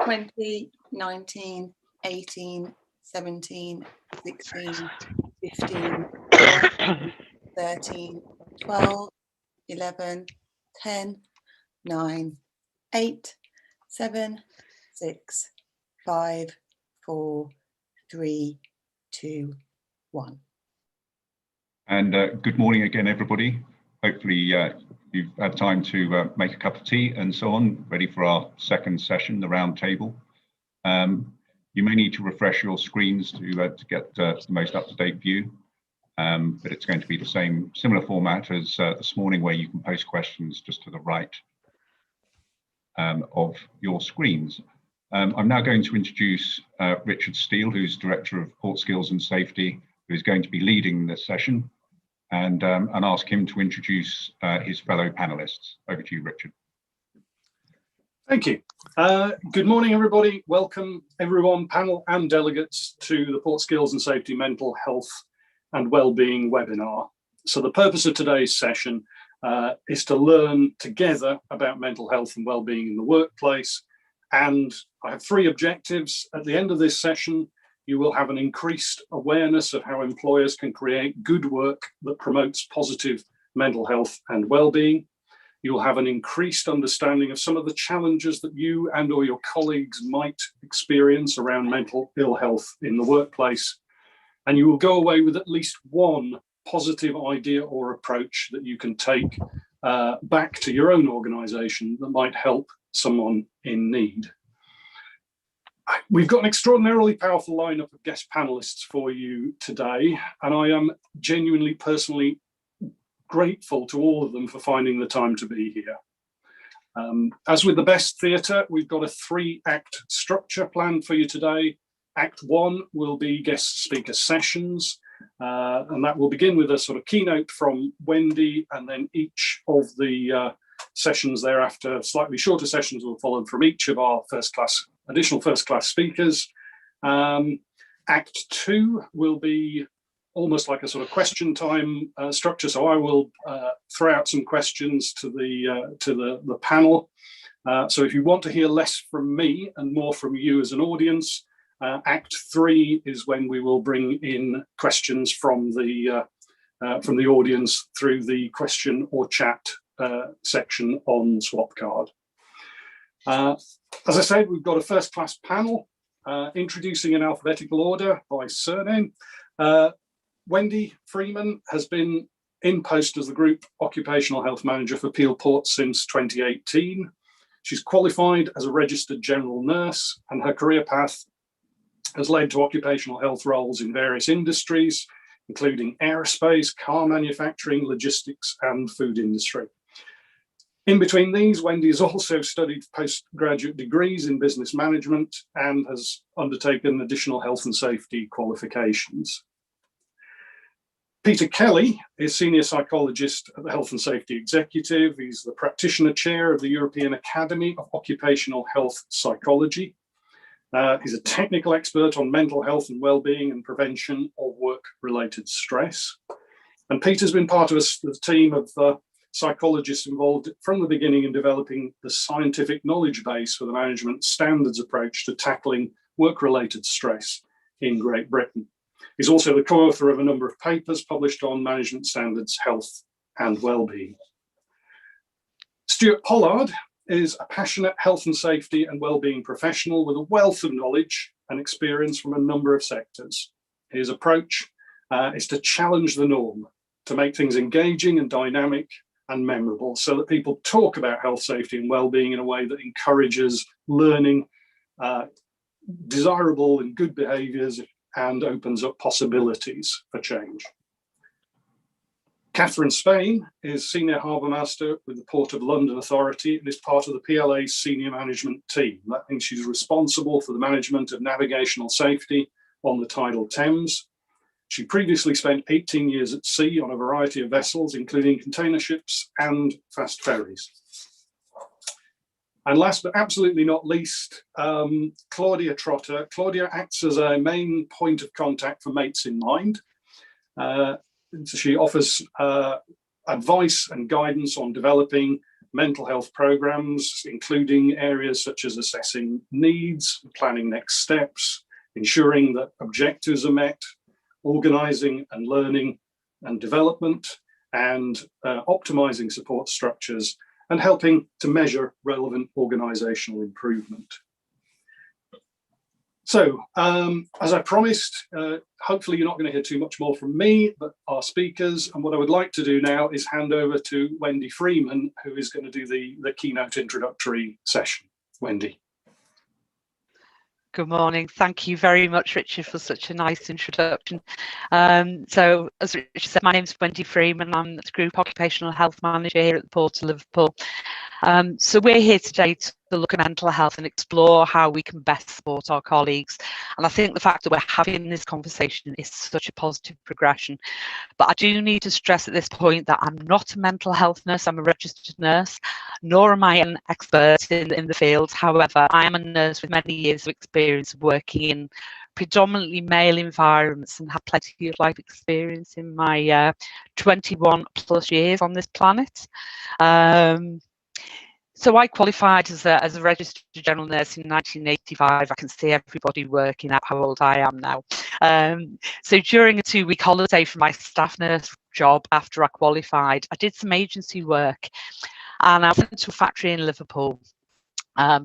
20, 19, 18, 17, 16, 15, 14, 13, 12, 11, 10, 9, 8, 7, 6, 5, 4, 3, 2, 1. And good morning again, everybody. Hopefully you've had time to make a cup of tea and so on, ready for our second session, the round table. You may need to refresh your screens to get the most up-to-date view, but it's going to be the similar format as this morning, where you can post questions just to the right of your screens. I'm now going to introduce Richard Steele, who's Director of Port Skills and Safety, who is going to be leading this session, and ask him to introduce his fellow panelists. Over to you, Richard. Thank you. Good morning, everybody. Welcome, everyone, panel and delegates, to the Port Skills and Safety Mental Health and Wellbeing webinar. So the purpose of today's session is to learn together about mental health and wellbeing in the workplace. And I have three objectives. At the end of this session, you will have an increased awareness of how employers can create good work that promotes positive mental health and well-being. You'll have an increased understanding of some of the challenges that you and or your colleagues might experience around mental ill health in the workplace. And you will go away with at least one positive idea or approach that you can take back to your own organisation that might help someone in need. We've got an extraordinarily powerful lineup of guest panelists for you today, and I am genuinely, personally grateful to all of them for finding the time to be here. As with the best theatre, we've got a 3-act structure planned for you today. Act 1 will be guest speaker sessions, and that will begin with a sort of keynote from Wendy, and then each of the sessions thereafter, slightly shorter sessions, will follow from each of our additional first class speakers. Act 2 will be almost like a sort of question time structure. So I will throw out some questions to the panel. So if you want to hear less from me and more from you as an audience, Act 3 is when we will bring in questions from the audience through the question or chat section on Swapcard. As I said, we've got a first-class panel introducing in alphabetical order by surname. Wendy Freeman has been in post as the Group Occupational Health Manager for Peel Ports since 2018. She's qualified as a registered general nurse, and her career path has led to occupational health roles in various industries, including aerospace, car manufacturing, logistics, and food industry. In between these, Wendy has also studied postgraduate degrees in business management and has undertaken additional health and safety qualifications. Peter Kelly is Senior Psychologist at the Health and Safety Executive. He's the Practitioner Chair of the European Academy of Occupational Health Psychology. He's a technical expert on mental health and wellbeing and prevention of work-related stress. And Peter's been part of the team of psychologists involved from the beginning in developing the scientific knowledge base for the management standards approach to tackling work-related stress in Great Britain. He's also the co-author of a number of papers published on management standards, health and well-being. Stuart Pollard is a passionate health and safety and well-being professional with a wealth of knowledge and experience from a number of sectors. His approach is to challenge the norm, to make things engaging and dynamic and memorable, so that people talk about health, safety and well-being in a way that encourages learning, desirable and good behaviours, and opens up possibilities for change. Catherine Spain is Senior Harbour Master with the Port of London Authority and is part of the PLA's senior management team. That means she's responsible for the management of navigational safety on the tidal Thames. She previously spent 18 years at sea on a variety of vessels, including container ships and fast ferries. And last but absolutely not least, Claudia Trotter. Claudia acts as a main point of contact for Mates in Mind. She offers advice and guidance on developing mental health programs, including areas such as assessing needs, planning next steps, ensuring that objectives are met, organising and learning and development, and optimising support structures, and helping to measure relevant organisational improvement. So, as I promised, hopefully you're not going to hear too much more from me, but our speakers. And what I would like to do now is hand over to Wendy Freeman, who is going to do the keynote introductory session. Wendy. Good morning. Thank you very much, Richard, for such a nice introduction. So, as Richard said, my name is Wendy Freeman. I'm the Group Occupational Health Manager here at the Port of Liverpool. So we're here today to look at mental health and explore how we can best support our colleagues. And I think the fact that we're having this conversation is such a positive progression. But I do need to stress at this point that I'm not a mental health nurse. I'm a registered nurse, nor am I an expert in the field. However, I am a nurse with many years of experience working in predominantly male environments and have plenty of life experience in my 21 plus years on this planet. So I qualified as a registered general nurse in 1985. I can see everybody working out how old I am now. So during a 2-week holiday from my staff nurse job after I qualified, I did some agency work, and I went to a factory in Liverpool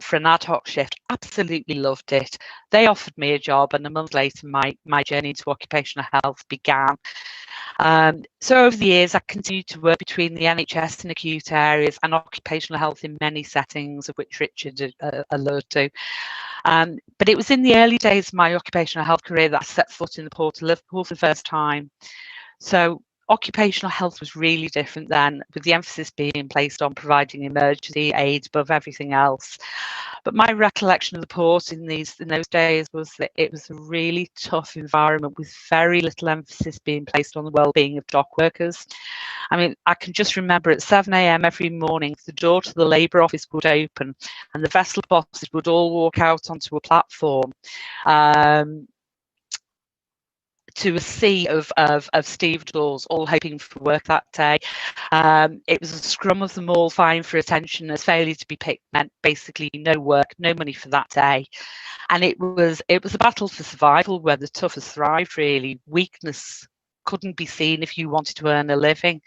for an ad hoc shift. Absolutely loved it. They offered me a job, and a month later my journey into occupational health began. So over the years, I continued to work between the NHS in acute areas and occupational health in many settings, of which Richard alluded to. But it was in the early days of my occupational health career that I set foot in the Port of Liverpool for the first time. So occupational health was really different then, with the emphasis being placed on providing emergency aid above everything else. But my recollection of the port in those days was that it was a really tough environment with very little emphasis being placed on the well-being of dock workers. I mean, I can just remember at 7 a.m. every morning, the door to the Labour office would open and the vessel bosses would all walk out onto a platform to a sea of stevedores, all hoping for work that day. It was a scrum of them all vying for attention, as failure to be picked meant basically no work, no money for that day. And it was a battle for survival where the toughest thrived, really. Weakness couldn't be seen if you wanted to earn a living.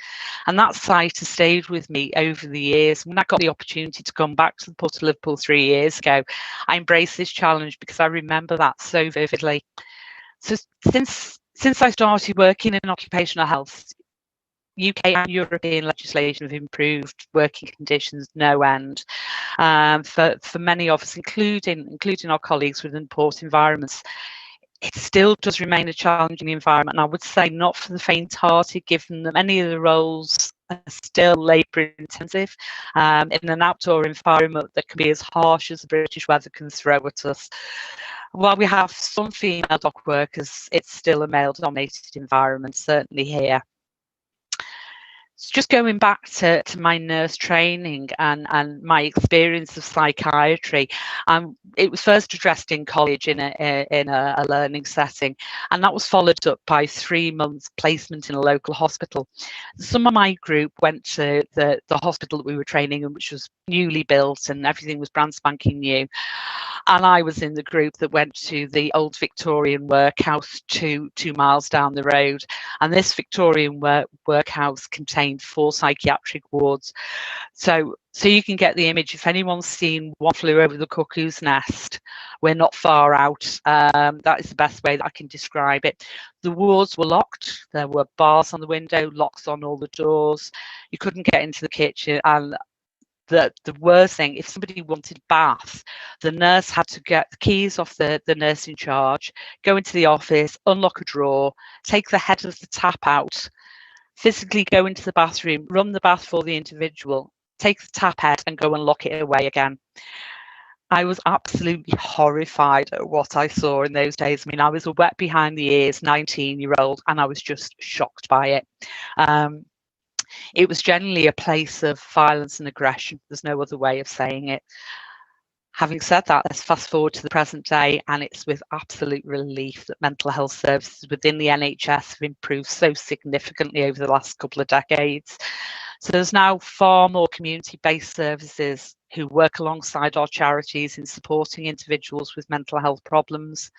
And that sight has stayed with me over the years. When I got the opportunity to come back to the Port of Liverpool 3 years ago, I embraced this challenge because I remember that so vividly. So since I started working in occupational health, UK and European legislation have improved working conditions no end for many of us, including our colleagues within port environments. It still does remain a challenging environment, and I would say not for the faint-hearted, given that many of the roles are still labour intensive in an outdoor environment that can be as harsh as the British weather can throw at us. While we have some female dock workers, it's still a male-dominated environment, certainly here. So just going back to my nurse training and my experience of psychiatry, it was first addressed in college in a learning setting, and that was followed up by 3 months placement in a local hospital. Some of my group went to the hospital that we were training in, which was newly built and everything was brand spanking new. And I was in the group that went to the old Victorian workhouse 2 miles down the road. And this Victorian workhouse contained 4 psychiatric wards. So you can get the image. If anyone's seen One Flew Over the Cuckoo's Nest, we're not far out. That is the best way that I can describe it. The wards were locked. There were bars on the window, locks on all the doors. You couldn't get into the kitchen. And the worst thing, if somebody wanted bath, the nurse had to get the keys off the nurse in charge, go into the office, unlock a drawer, take the head of the tap out, physically go into the bathroom, run the bath for the individual, take the tap head and go and lock it away again. I was absolutely horrified at what I saw in those days. I mean, I was a wet behind the ears 19-year-old, and I was just shocked by it. It was generally a place of violence and aggression. There's no other way of saying it. Having said that, let's fast forward to the present day, and it's with absolute relief that mental health services within the NHS have improved so significantly over the last couple of decades. So there's now far more community-based services who work alongside our charities in supporting individuals with mental health problems.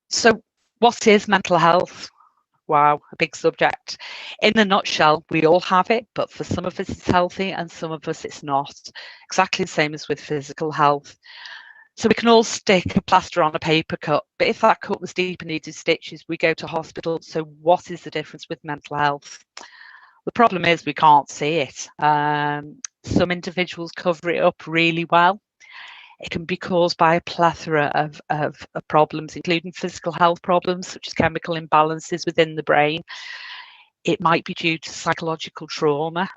So what is mental health? Wow, a big subject. In a nutshell, we all have it, but for some of us it's healthy and some of us it's not. Exactly the same as with physical health. So we can all stick a plaster on a paper cut, but if that cut was deep and needed stitches, we go to hospital. So what is the difference with mental health? The problem is we can't see it. Some individuals cover it up really well. It can be caused by a plethora of problems, including physical health problems, such as chemical imbalances within the brain. It might be due to psychological trauma,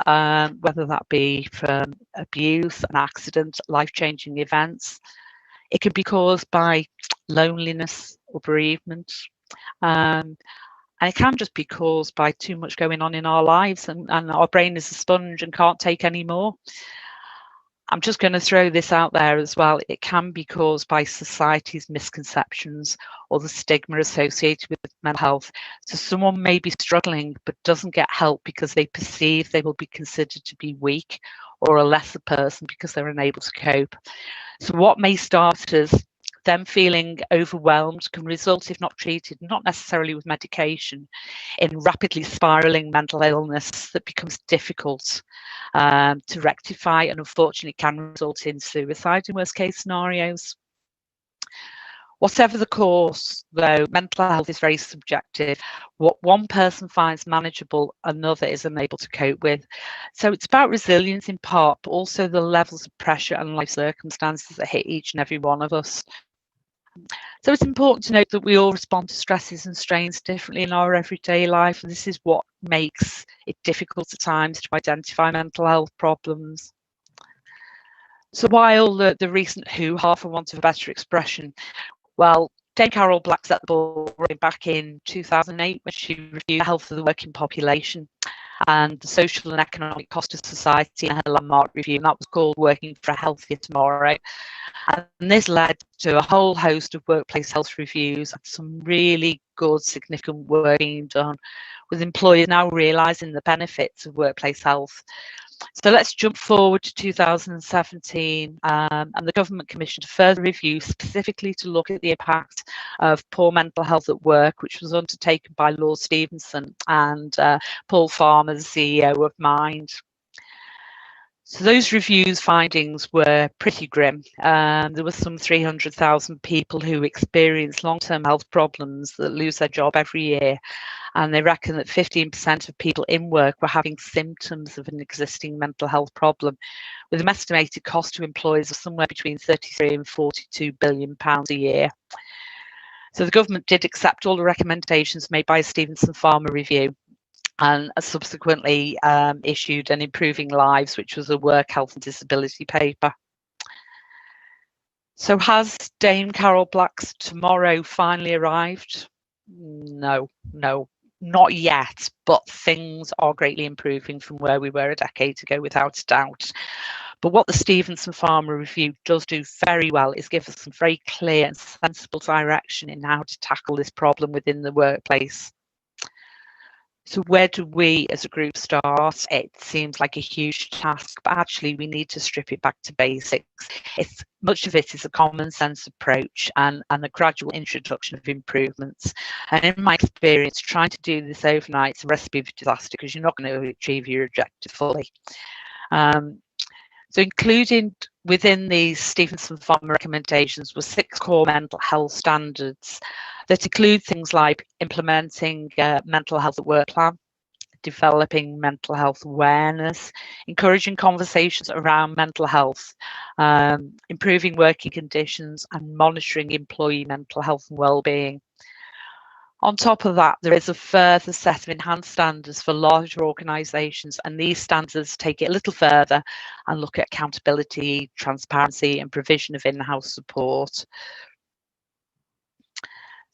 whether that be from abuse, an accident, life-changing events. It can be caused by loneliness or bereavement. And it can just be caused by too much going on in our lives, and our brain is a sponge and can't take any more. I'm just going to throw this out there as well. It can be caused by society's misconceptions or the stigma associated with mental health. So someone may be struggling but doesn't get help because they perceive they will be considered to be weak or a lesser person because they're unable to cope. So what may start as them feeling overwhelmed can result, if not treated, not necessarily with medication, in rapidly spiraling mental illness that becomes difficult to rectify, and unfortunately can result in suicide in worst case scenarios. Whatever the cause, though, mental health is very subjective. What one person finds manageable, another is unable to cope with. So it's about resilience in part, but also the levels of pressure and life circumstances that hit each and every one of us. So it's important to note that we all respond to stresses and strains differently in our everyday life, and this is what makes it difficult at times to identify mental health problems. So while the recent hoo-ha, for want of a better expression, well, Dame Carol Black set the ball rolling back in 2008 when she reviewed the health of the working population and the social and economic cost of society in her landmark review, and that was called Working for a Healthier Tomorrow. And this led to a whole host of workplace health reviews and some really good, significant work being done, with employers now realising the benefits of workplace health. So let's jump forward to 2017, and the government commissioned a further review specifically to look at the impact of poor mental health at work, which was undertaken by Lord Stevenson and Paul Farmer, the CEO of Mind. So those reviews findings were pretty grim. There were some 300,000 people who experience long-term health problems that lose their job every year. And they reckon that 15% of people in work were having symptoms of an existing mental health problem, with an estimated cost to employers of somewhere between 33 and 42 billion pounds a year. So the government did accept all the recommendations made by a Stevenson Farmer review, and subsequently issued an Improving Lives, which was a work health and disability paper. So has Dame Carol Black's tomorrow finally arrived? No, not yet, but things are greatly improving from where we were a decade ago, without a doubt. But what the Stevenson Farmer review does do very well is give us some very clear and sensible direction in how to tackle this problem within the workplace. So where do we as a group start? It seems like a huge task, but actually we need to strip it back to basics. Much of it is a common sense approach and a gradual introduction of improvements. And in my experience, trying to do this overnight is a recipe for disaster because you're not going to achieve your objective fully. So including within these Stevenson Farmer recommendations were 6 core mental health standards that include things like implementing mental health at work plan, developing mental health awareness, encouraging conversations around mental health, improving working conditions, and monitoring employee mental health and well-being. On top of that, there is a further set of enhanced standards for larger organisations, and these standards take it a little further and look at accountability, transparency, and provision of in-house support.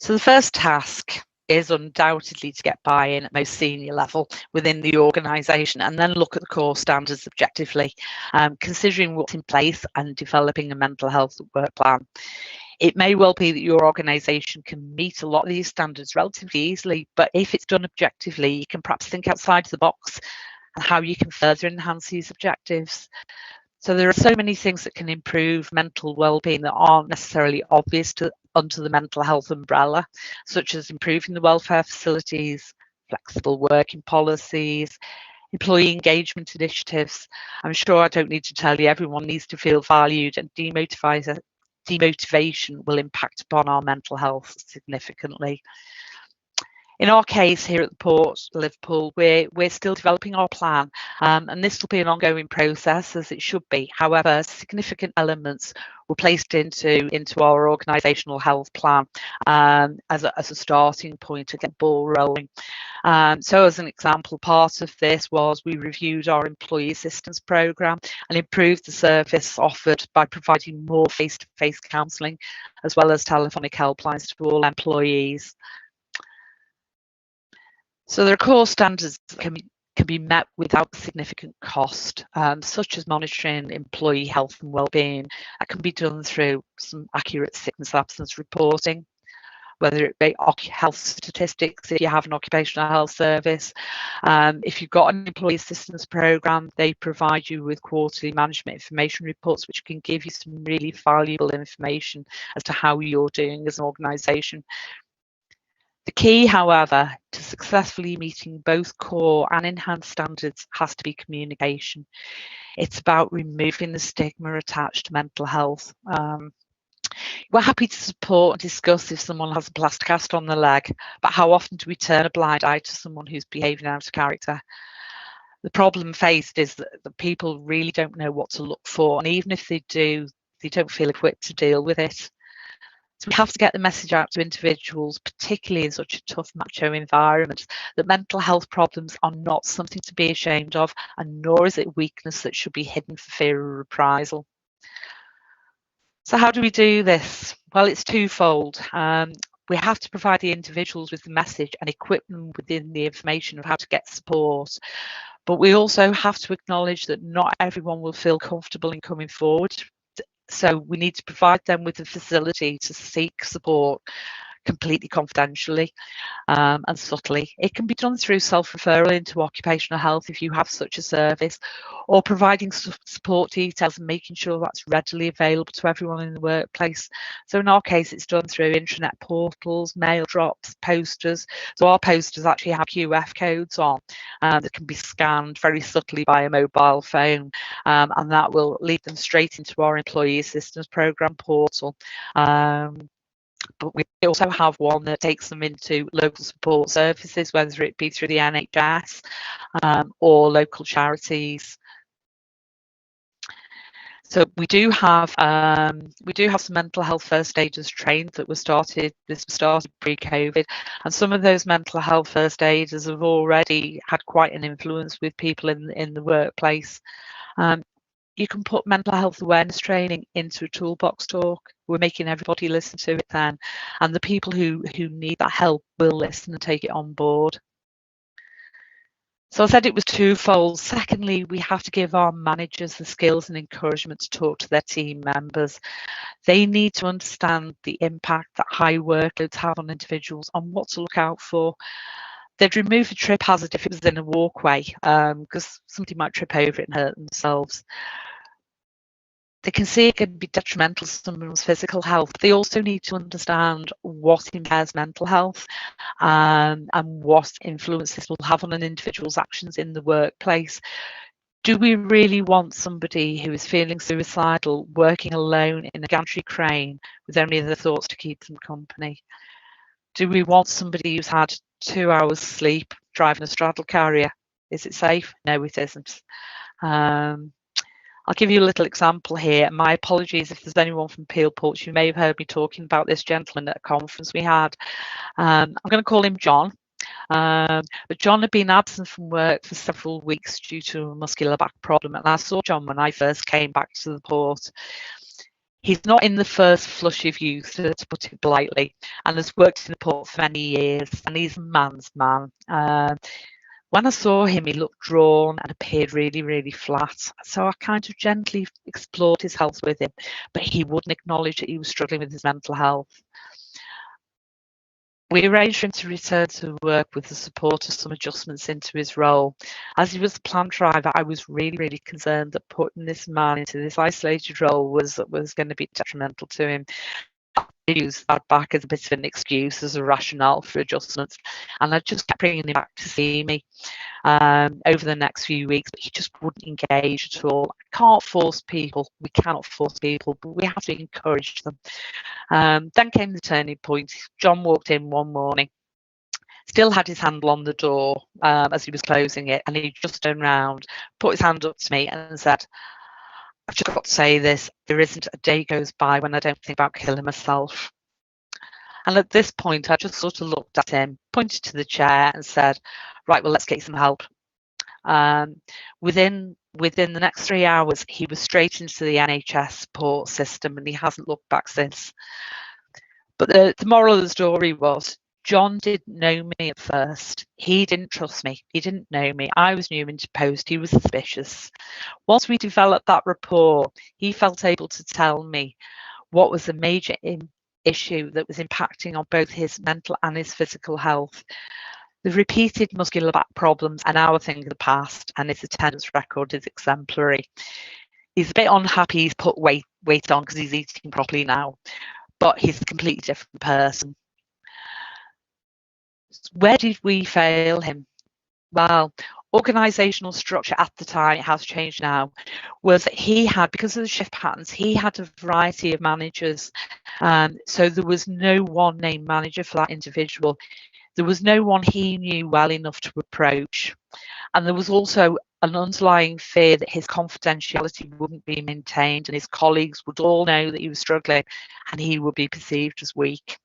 So the first task is undoubtedly to get buy-in at most senior level within the organisation, and then look at the core standards objectively, considering what's in place and developing a mental health work plan. It may well be that your organisation can meet a lot of these standards relatively easily, but if it's done objectively, you can perhaps think outside the box and how you can further enhance these objectives. So there are so many things that can improve mental well-being that aren't necessarily obvious under the mental health umbrella, such as improving the welfare facilities, flexible working policies, employee engagement initiatives. I'm sure I don't need to tell you, everyone needs to feel valued, and demotivation will impact upon our mental health significantly. In our case here at the Port Liverpool, we're still developing our plan, and this will be an ongoing process, as it should be. However, significant elements were placed into our organisational health plan as a starting point to get the ball rolling. So as an example, part of this was we reviewed our employee assistance programme and improved the service offered by providing more face-to-face counselling, as well as telephonic helplines to all employees. So there are core standards that can be met without significant cost, such as monitoring employee health and well-being. That can be done through some accurate sickness absence reporting, whether it be health statistics if you have an occupational health service. If you've got an employee assistance programme, they provide you with quarterly management information reports, which can give you some really valuable information as to how you're doing as an organisation. The key, however, to successfully meeting both core and enhanced standards has to be communication. It's about removing the stigma attached to mental health. We're happy to support and discuss if someone has a plaster cast on their leg, but how often do we turn a blind eye to someone who's behaving out of character? The problem faced is that the people really don't know what to look for, and even if they do, they don't feel equipped to deal with it. So we have to get the message out to individuals, particularly in such a tough macho environment, that mental health problems are not something to be ashamed of, and nor is it weakness that should be hidden for fear of reprisal. So how do we do this? Well, it's twofold. We have to provide the individuals with the message and equip them within the information of how to get support. But we also have to acknowledge that not everyone will feel comfortable in coming forward. So we need to provide them with the facility to seek support completely confidentially and subtly. It can be done through self-referral into occupational health if you have such a service, or providing support details and making sure that's readily available to everyone in the workplace. So in our case, it's done through intranet portals, mail drops, posters. So our posters actually have QF codes on that can be scanned very subtly by a mobile phone, and that will lead them straight into our employee assistance programme portal. But we also have one that takes them into local support services, whether it be through the NHS or local charities. So we do have some mental health first aiders trained that were started. This was started pre-COVID, and some of those mental health first aiders have already had quite an influence with people in the workplace. You can put mental health awareness training into a toolbox talk. We're making everybody listen to it then, and the people who need that help will listen and take it on board. So I said it was twofold. Secondly, we have to give our managers the skills and encouragement to talk to their team members. They need to understand the impact that high workloads have on individuals and what to look out for. They'd remove the trip hazard if it was in a walkway, because somebody might trip over it and hurt themselves. They can see it can be detrimental to someone's physical health. They also need to understand what impairs mental health and what influence this will have on an individual's actions in the workplace. Do we really want somebody who is feeling suicidal working alone in a gantry crane with only the thoughts to keep them company? Do we want somebody who's had 2 hours sleep driving a straddle carrier? Is it safe? No, it isn't. I'll give you a little example here. My apologies if there's anyone from Peel Ports. You may have heard me talking about this gentleman at a conference we had. I'm going to call him John. But John had been absent from work for several weeks due to a muscular back problem. And I saw John when I first came back to the port. He's not in the first flush of youth, to put it politely, and has worked in the port for many years, and he's a man's man. When I saw him, he looked drawn and appeared really, really flat. So I kind of gently explored his health with him, but he wouldn't acknowledge that he was struggling with his mental health. We arranged for him to return to work with the support of some adjustments into his role. As he was the plant driver, I was really concerned that putting this man into this isolated role was going to be detrimental to him. I used that back as a bit of an excuse, as a rationale for adjustments, and I just kept bringing him back to see me over the next few weeks, but he just wouldn't engage at all. I can't force people. We cannot force people, but we have to encourage them. Then came the turning point. John walked in one morning, still had his handle on the door as he was closing it, and he just turned around, put his hand up to me and said, "I've just got to say this, there isn't a day goes by when I don't think about killing myself." And at this point, I just sort of looked at him, pointed to the chair and said, "Right, well, let's get you some help." Within the next 3 hours, he was straight into the NHS support system, and he hasn't looked back since. But the moral of the story was, John didn't know me at first. He didn't trust me. He didn't know me. I was new into post. He was suspicious. Once we developed that rapport, he felt able to tell me what was a major issue that was impacting on both his mental and his physical health. The repeated muscular back problems are now a thing of the past, and his attendance record is exemplary. He's a bit unhappy he's put weight on because he's eating properly now, but he's a completely different person. Where did we fail him? Well, organisational structure at the time, it has changed now, was that he had, because of the shift patterns, he had a variety of managers. So there was no one named manager for that individual. There was no one he knew well enough to approach. And there was also an underlying fear that his confidentiality wouldn't be maintained and his colleagues would all know that he was struggling and he would be perceived as weak.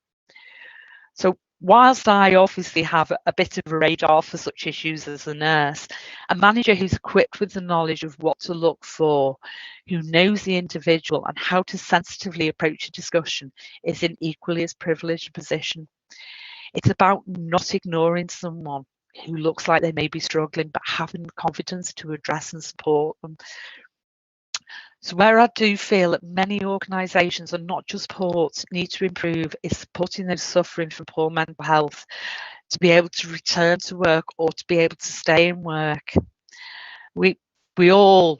So whilst I obviously have a bit of a radar for such issues as a nurse, a manager who's equipped with the knowledge of what to look for, who knows the individual and how to sensitively approach a discussion, is in equally as privileged a position. It's about not ignoring someone who looks like they may be struggling, but having the confidence to address and support them. So where I do feel that many organisations, and not just ports, need to improve is supporting those suffering from poor mental health to be able to return to work or to be able to stay in work. We all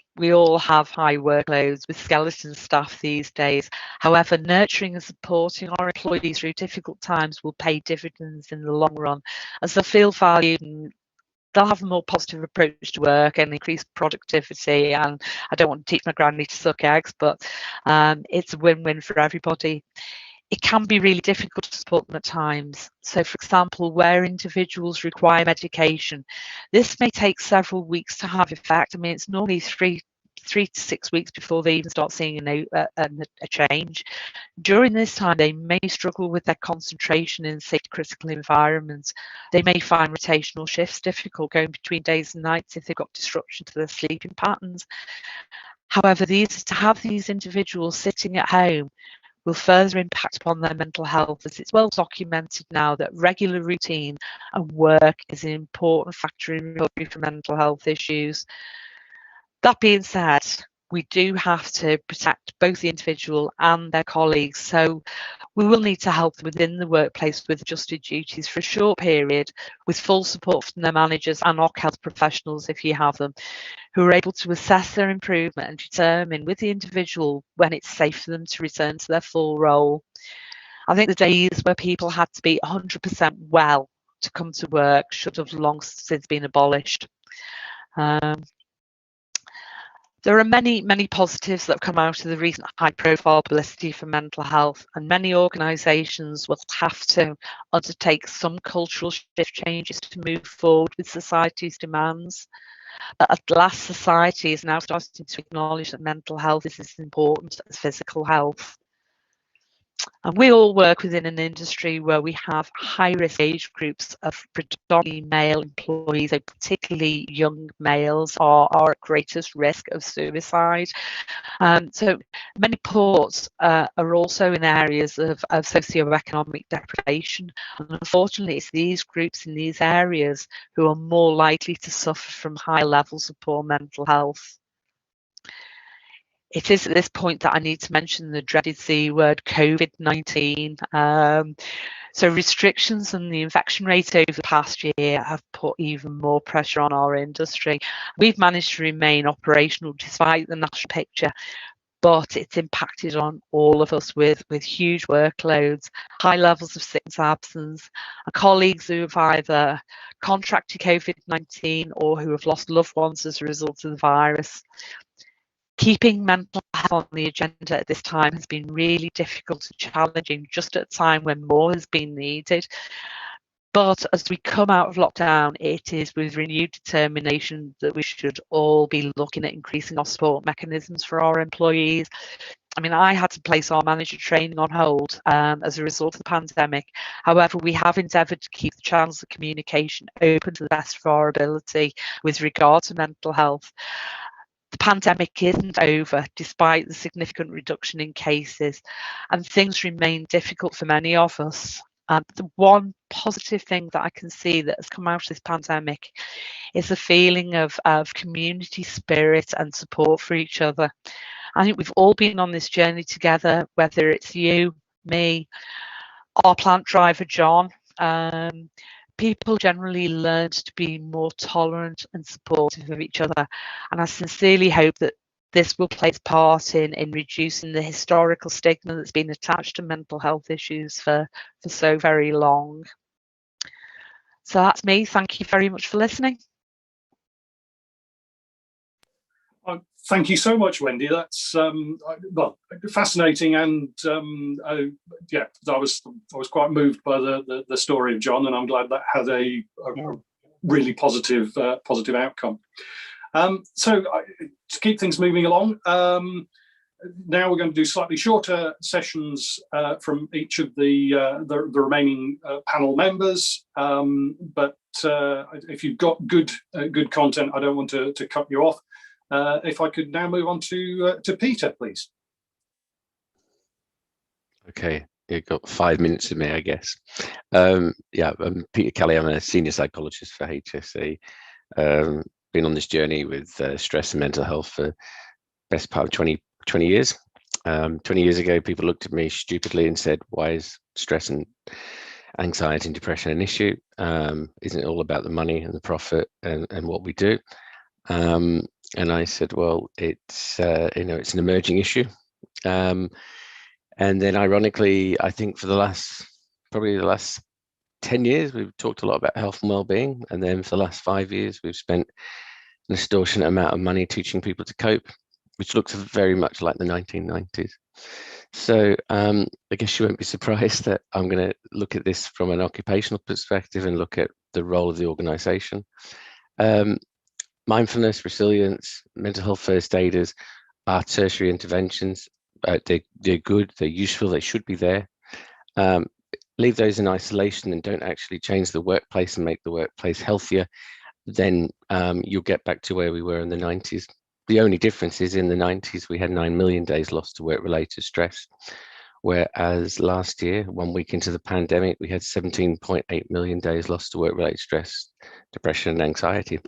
have high workloads with skeleton staff these days. However, nurturing and supporting our employees through difficult times will pay dividends in the long run, as they'll feel valued and they'll have a more positive approach to work and increased productivity. And I don't want to teach my granny to suck eggs, but it's a win-win for everybody. It can be really difficult to support them at times. So, for example, where individuals require medication, this may take several weeks to have effect. I mean, it's normally three to 6 weeks before they even start seeing a change. During this time, they may struggle with their concentration in safety critical environments. They may find rotational shifts difficult, going between days and nights if they've got disruption to their sleeping patterns. However, to have these individuals sitting at home will further impact upon their mental health, as it's well documented now that regular routine and work is an important factor in recovery from mental health issues. That being said, we do have to protect both the individual and their colleagues, so we will need to help them within the workplace with adjusted duties for a short period, with full support from their managers and OC health professionals, if you have them, who are able to assess their improvement and determine with the individual when it's safe for them to return to their full role. I think the days where people had to be 100% well to come to work should have long since been abolished. There are many positives that have come out of the recent high-profile publicity for mental health, and many organisations will have to undertake some cultural shift changes to move forward with society's demands. At last, society is now starting to acknowledge that mental health is as important as physical health. And we all work within an industry where we have high-risk age groups of predominantly male employees, so particularly young males are at greatest risk of suicide. So many ports are also in areas of socioeconomic deprivation. And unfortunately, it's these groups in these areas who are more likely to suffer from high levels of poor mental health. It is at this point that I need to mention the dreaded C word, COVID-19. So restrictions and the infection rate over the past year have put even more pressure on our industry. We've managed to remain operational despite the national picture, but it's impacted on all of us with huge workloads, high levels of sickness absence, and colleagues who have either contracted COVID-19 or who have lost loved ones as a result of the virus. Keeping mental health on the agenda at this time has been really difficult and challenging, just at a time when more has been needed. But as we come out of lockdown, it is with renewed determination that we should all be looking at increasing our support mechanisms for our employees. I mean, I had to place our manager training on hold as a result of the pandemic. However, we have endeavoured to keep the channels of communication open to the best of our ability with regard to mental health. The pandemic isn't over, despite the significant reduction in cases, and things remain difficult for many of us. The one positive thing that I can see that has come out of this pandemic is a feeling of community spirit and support for each other. I think we've all been on this journey together, whether it's you, me, our plant driver, John. People generally learned to be more tolerant and supportive of each other. And I sincerely hope that this will play its part in reducing the historical stigma that's been attached to mental health issues for so very long. So that's me. Thank you very much for listening. Thank you so much, Wendy. That's well, fascinating, and yeah, I was quite moved by the story of John, and I'm glad that had a really positive outcome. So to keep things moving along, now we're going to do slightly shorter sessions from each of the remaining panel members. But if you've got good content, I don't want to cut you off. If I could now move on to Peter, please. Okay, you've got 5 minutes of me, I guess. Yeah, I'm Peter Kelly. I'm a senior psychologist for HSE. Been on this journey with stress and mental health for the best part of 20 years. 20 years ago, people looked at me stupidly and said, why is stress and anxiety and depression an issue? Isn't it all about the money and the profit and what we do? And I said, well, it's it's an emerging issue. And then ironically, I think for probably the last 10 years, we've talked a lot about health and well-being. And then for the last 5 years, we've spent an extortionate amount of money teaching people to cope, which looks very much like the 1990s. So I guess you won't be surprised that I'm going to look at this from an occupational perspective and look at the role of the organization. Mindfulness, resilience, mental health first aiders are tertiary interventions. They're good, they're useful, they should be there. Leave those in isolation and don't actually change the workplace and make the workplace healthier, then you'll get back to where we were in the 90s. The only difference is in the 90s, we had 9 million days lost to work-related stress, whereas last year, 1 week into the pandemic, we had 17.8 million days lost to work-related stress, depression, and anxiety.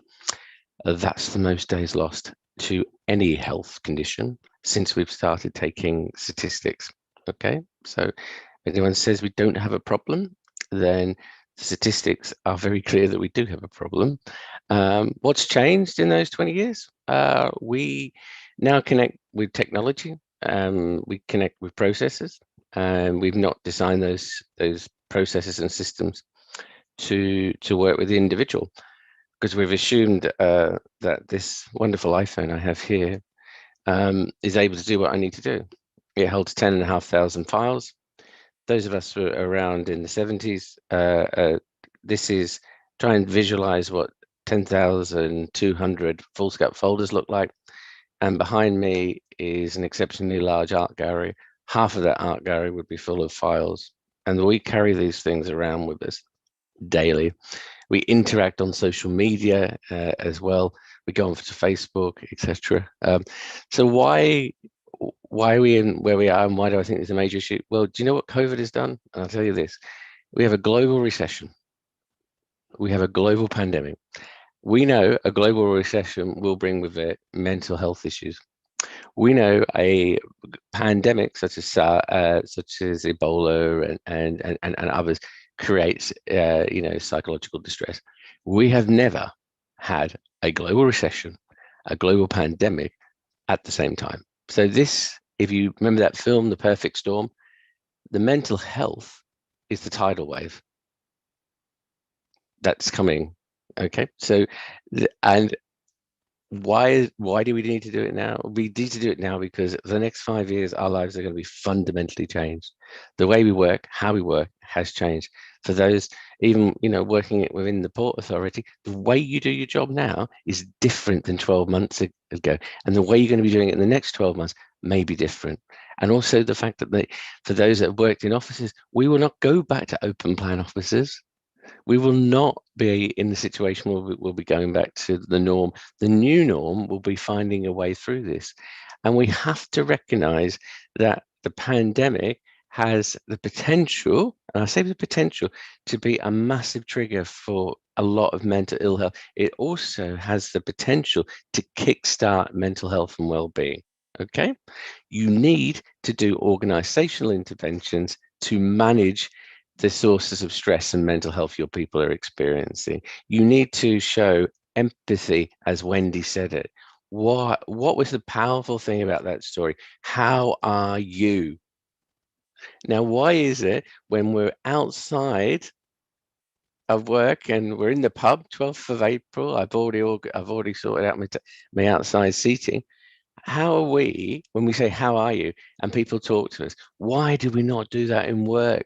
That's the most days lost to any health condition since we've started taking statistics. Okay, so if anyone says we don't have a problem, then the statistics are very clear that we do have a problem. What's changed in those 20 years? We now connect with technology, we connect with processes, and we've not designed those processes and systems to work with the individual, because we've assumed that this wonderful iPhone I have here is able to do what I need to do. It holds 10,500 files. Those of us who were around in the 70s, this is try and visualize what 10,200 foolscap folders look like. And behind me is an exceptionally large art gallery. Half of that art gallery would be full of files. And we carry these things around with us daily. We interact on social media as well. We go on to Facebook, etc. So why are we in where we are, and why do I think it's a major issue? Well, do you know what COVID has done? And I'll tell you this: we have a global recession. We have a global pandemic. We know a global recession will bring with it mental health issues. We know a pandemic such as Ebola and others creates psychological distress. We have never had a global recession, a global pandemic at the same time. So this, if you remember that film, The Perfect Storm, the mental health is the tidal wave that's coming. Okay, so and why do we need to do it now? We need to do it now because for the next 5 years, our lives are going to be fundamentally changed. The way we work, how we work has changed. For those even, working within the Port Authority, the way you do your job now is different than 12 months ago. And the way you're going to be doing it in the next 12 months may be different. And also the fact that for those that have worked in offices, we will not go back to open plan offices. We will not be in the situation where we'll be going back to the norm. The new norm will be finding a way through this. And we have to recognize that the pandemic has the potential, and I say the potential, to be a massive trigger for a lot of mental ill health. It also has the potential to kickstart mental health and well-being. Okay? You need to do organizational interventions to manage the sources of stress and mental health your people are experiencing. You need to show empathy, as Wendy said it. What was the powerful thing about that story? How are you? Now, why is it when we're outside of work and we're in the pub, 12th of April, I've already sorted out my outside seating. How are we, when we say, how are you? And people talk to us, why do we not do that in work?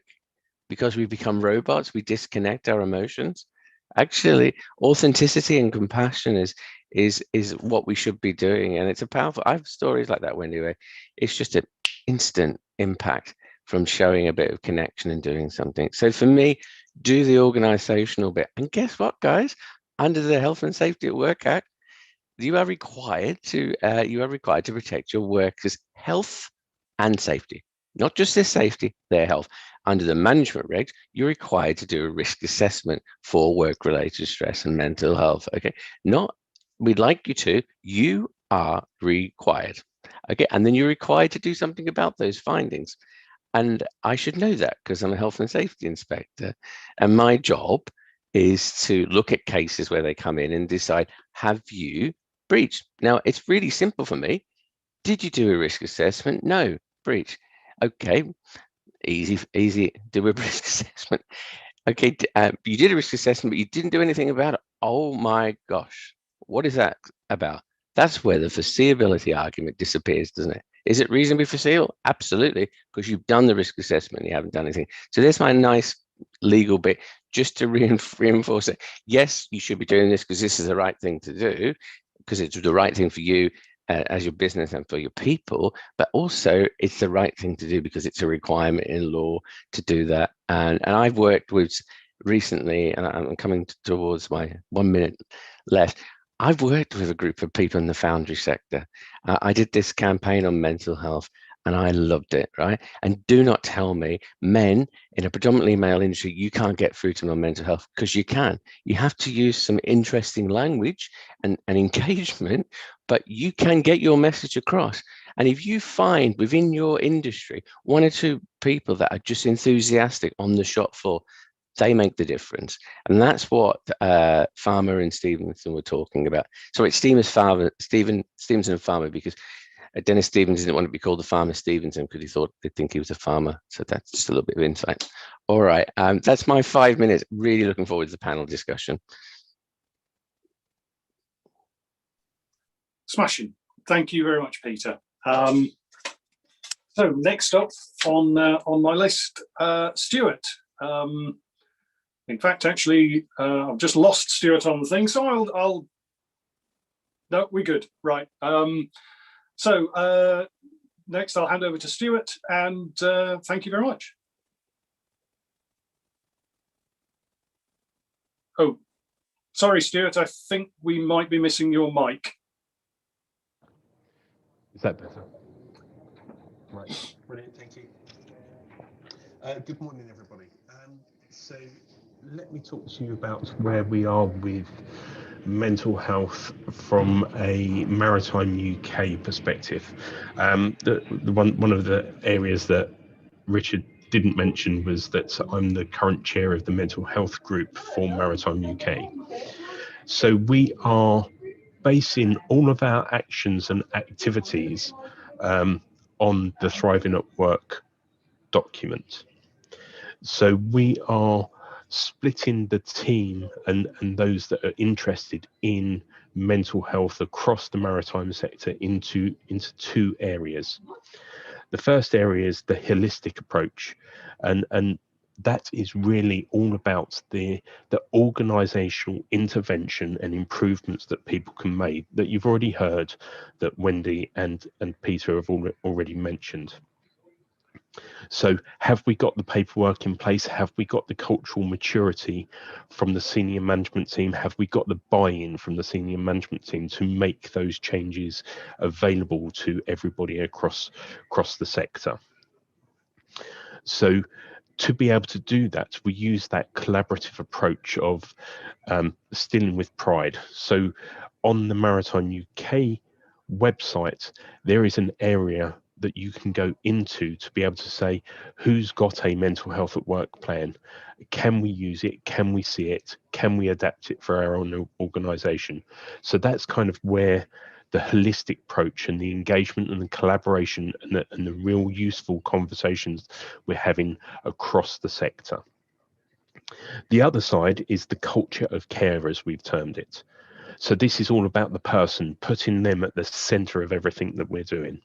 Because we become robots, we disconnect our emotions. Actually, authenticity and compassion is what we should be doing. And it's a powerful, I have stories like that, Wendy, where it's just an instant impact from showing a bit of connection and doing something. So for me, do the organizational bit. And guess what, guys? Under the Health and Safety at Work Act, you are required to protect your workers' health and safety. Not just their safety, their health. Under the management regs, you're required to do a risk assessment for work-related stress and mental health. Okay, we'd like you to, you are required. Okay, and then you're required to do something about those findings. And I should know that because I'm a health and safety inspector. And my job is to look at cases where they come in and decide, have you breached? Now, it's really simple for me. Did you do a risk assessment? No, breach. Okay, easy, do a risk assessment. Okay, you did a risk assessment, but you didn't do anything about it. Oh my gosh, what is that about? That's where the foreseeability argument disappears, doesn't it? Is it reasonably foreseeable? Absolutely, because you've done the risk assessment, you haven't done anything. So there's my nice legal bit, just to reinforce it. Yes, you should be doing this because this is the right thing to do, because it's the right thing for you as your business and for your people, but also it's the right thing to do because it's a requirement in law to do that. And I've worked with recently, and I'm coming towards my 1 minute left. I've worked with a group of people in the foundry sector. I did this campaign on mental health and I loved it, right? And do not tell me, men in a predominantly male industry, you can't get through to them on mental health, because you can. You have to use some interesting language and engagement, but you can get your message across. And if you find within your industry 1 or 2 people that are just enthusiastic on the shop floor, they make the difference. And that's what Farmer and Stevenson were talking about. So it's Stevenson and Farmer, because Dennis Stevens didn't want to be called the Farmer Stevenson because they'd think he was a farmer. So that's just a little bit of insight. All right, that's my 5 minutes. Really looking forward to the panel discussion. Smashing. Thank you very much, Peter. So next up on my list, Stuart. In fact, actually, I've just lost Stuart on the thing, so no, we're good. Right. So next I'll hand over to Stuart, and thank you very much. Oh, sorry, Stuart, I think we might be missing your mic. Is that better? Right, brilliant, thank you. Good morning, everybody. So let me talk to you about where we are with mental health from a maritime UK perspective. One of the areas that Richard didn't mention was that I'm the current chair of the mental health group for Maritime UK. So we are basing all of our actions and activities on the Thriving at Work document. So we are splitting the team and those that are interested in mental health across the maritime sector into two areas. The first area is the holistic approach, and that is really all about the organizational intervention and improvements that people can make, that you've already heard that Wendy and Peter have already mentioned. So have we got the paperwork in place? Have we got the cultural maturity from the senior management team? Have we got the buy-in from the senior management team to make those changes available to everybody across the sector? So to be able to do that, we use that collaborative approach of stealing with pride. So on the Maritime UK website, there is an area that you can go into to be able to say, who's got a mental health at work plan? Can we use it? Can we see it? Can we adapt it for our own organisation? So that's kind of where the holistic approach and the engagement and the collaboration and the real useful conversations we're having across the sector. The other side is the culture of care, as we've termed it. So this is all about the person, putting them at the centre of everything that we're doing.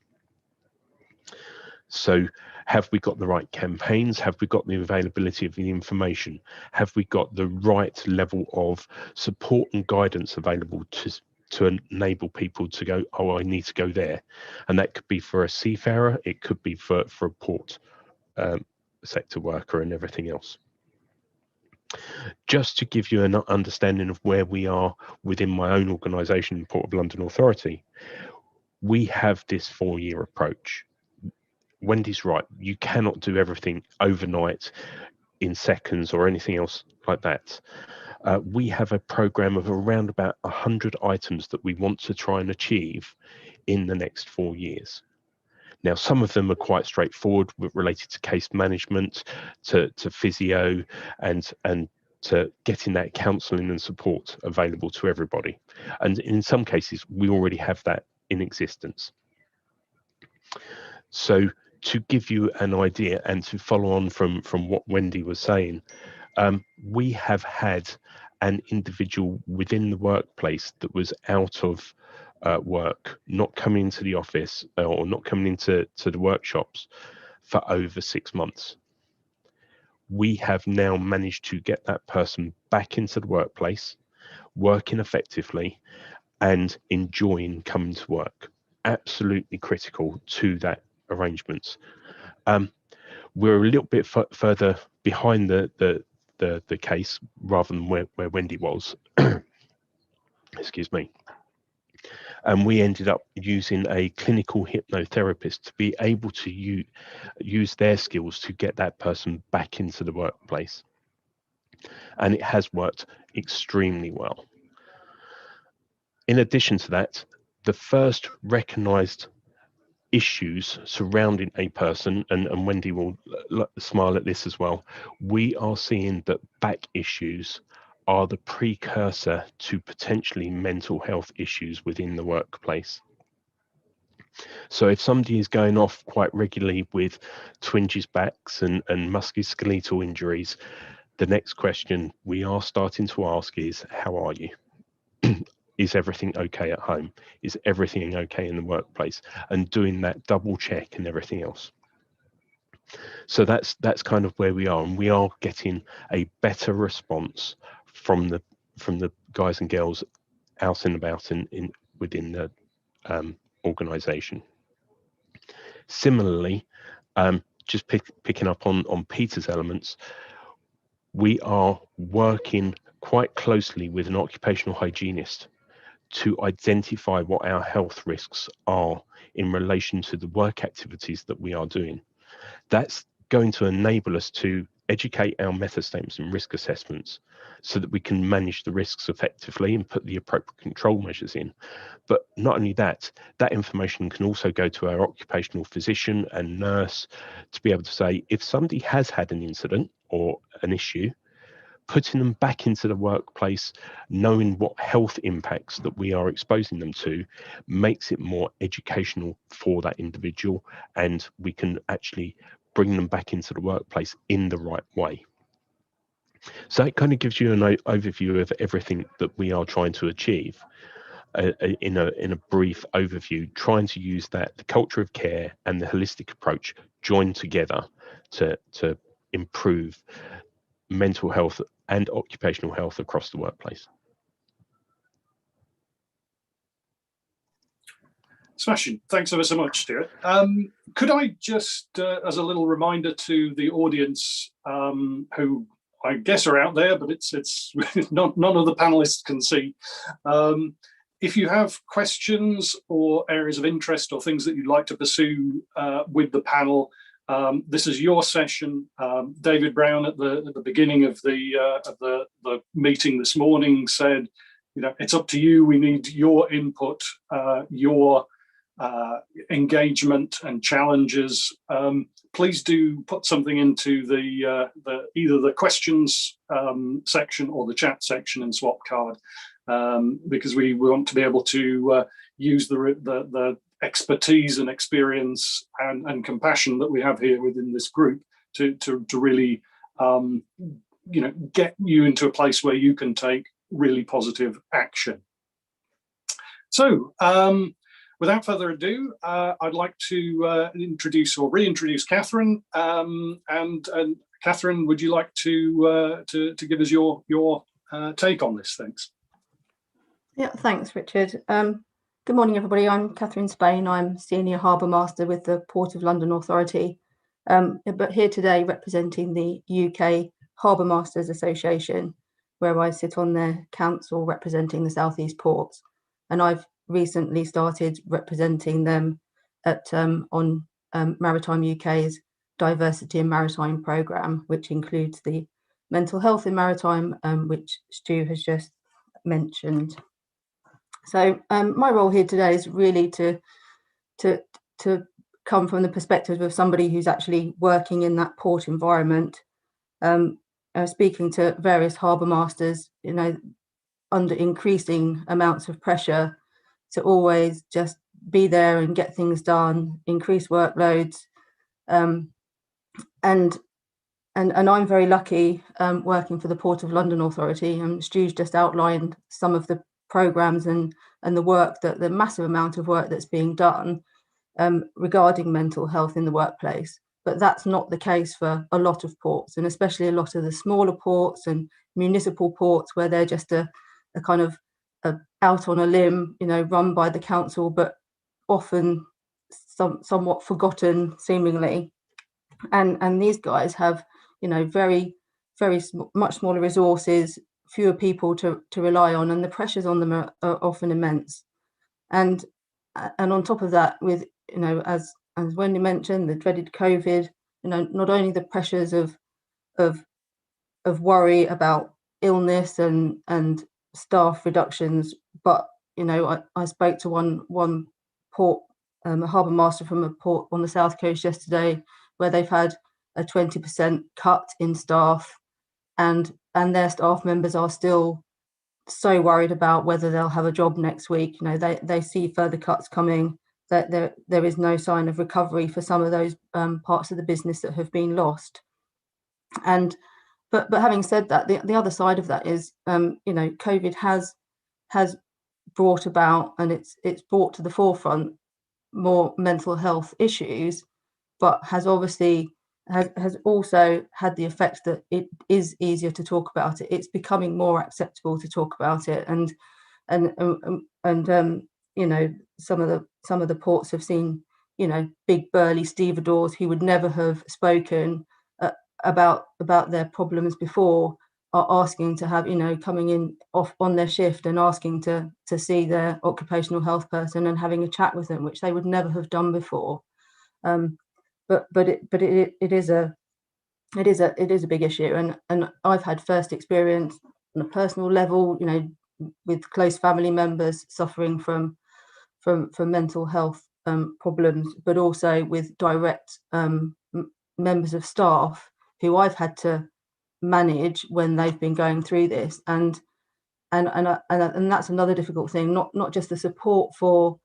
So have we got the right campaigns? Have we got the availability of the information? Have we got the right level of support and guidance available to enable people to go, oh, I need to go there? And that could be for a seafarer, it could be for a port sector worker and everything else. Just to give you an understanding of where we are within my own organisation, Port of London Authority, we have this 4-year approach. Wendy's right, you cannot do everything overnight in seconds or anything else like that. We have a program of around about 100 items that we want to try and achieve in the next 4 years. Now, some of them are quite straightforward, related to case management, to physio, and to getting that counselling and support available to everybody. And in some cases, we already have that in existence. So to give you an idea and to follow on from what Wendy was saying, we have had an individual within the workplace that was out of work, not coming into the office or not coming into the workshops for over 6 months. We have now managed to get that person back into the workplace, working effectively and enjoying coming to work. Absolutely critical to that arrangements. We're a little bit further behind the case rather than where Wendy was. Excuse me. And we ended up using a clinical hypnotherapist to be able to use their skills to get that person back into the workplace. And it has worked extremely well. In addition to that, the first recognised issues surrounding a person, and Wendy will smile at this as well, we are seeing that back issues are the precursor to potentially mental health issues within the workplace. So if somebody is going off quite regularly with twinges backs and musculoskeletal injuries, the next question we are starting to ask is, how are you? Is everything okay at home? Is everything okay in the workplace? And doing that double check and everything else. So that's kind of where we are, and we are getting a better response from the guys and girls out and about within the organisation. Similarly, just picking up on Peter's elements, we are working quite closely with an occupational hygienist to identify what our health risks are in relation to the work activities that we are doing. That's going to enable us to educate our method statements and risk assessments so that we can manage the risks effectively and put the appropriate control measures in. But not only that, that information can also go to our occupational physician and nurse to be able to say, if somebody has had an incident or an issue, putting them back into the workplace, knowing what health impacts that we are exposing them to, makes it more educational for that individual, and we can actually bring them back into the workplace in the right way. So that kind of gives you an overview of everything that we are trying to achieve in a brief overview, trying to use that, the culture of care and the holistic approach joined together to improve mental health and occupational health across the workplace. Smashing. Thanks ever so much, Stuart. Could I just, as a little reminder to the audience, who I guess are out there, but it's none of the panelists can see. If you have questions or areas of interest or things that you'd like to pursue with the panel, this is your session. David Brown at the beginning of the meeting this morning said, you know, it's up to you. We need your input, your engagement and challenges. Please do put something into the either the questions section or the chat section in Swapcard, because we want to be able to use the expertise and experience and compassion that we have here within this group to really you know, get you into a place where you can take really positive action. So without further ado, I'd like to introduce or reintroduce Catherine. And Catherine, would you like to give us your take on this? Thanks. Yeah, thanks, Richard. Good morning, everybody. I'm Catherine Spain. I'm Senior Harbour Master with the Port of London Authority, but here today representing the UK Harbour Masters Association, where I sit on their council representing the South East ports. And I've recently started representing them at on Maritime UK's Diversity in Maritime programme, which includes the mental health in maritime, which Stu has just mentioned. So my role here today is really to come from the perspective of somebody who's actually working in that port environment, speaking to various harbour masters, you know, under increasing amounts of pressure to always just be there and get things done, increase workloads, and I'm very lucky working for the Port of London Authority. Stu's just outlined some of the programmes and the work, that the massive amount of work that's being done regarding mental health in the workplace. But that's not the case for a lot of ports, and especially a lot of the smaller ports and municipal ports, where they're just a kind of out on a limb, you know, run by the council, but often somewhat forgotten seemingly. And these guys have, you know, much smaller resources, fewer people to rely on, and the pressures on them are often immense. And on top of that, with, you know, as Wendy mentioned, the dreaded COVID, you know, not only the pressures of worry about illness and staff reductions, but, you know, I spoke to one port, a harbour master from a port on the south coast yesterday, where they've had a 20% cut in staff, and their staff members are still so worried about whether they'll have a job next week. You know, they see further cuts coming, that there is no sign of recovery for some of those parts of the business that have been lost. And but having said that, the other side of that is, you know, COVID has brought about, and it's brought to the forefront more mental health issues, but has obviously has also had the effect that it is easier to talk about it. It's becoming more acceptable to talk about it, and you know, some of the ports have seen, you know, big burly stevedores who would never have spoken about their problems before, are asking to have, you know, coming in off on their shift and asking to see their occupational health person and having a chat with them, which they would never have done before. But it is a it is a big issue, and I've had first experience on a personal level, you know, with close family members suffering from mental health problems, but also with direct members of staff who I've had to manage when they've been going through this, and that's another difficult thing. Not just the support for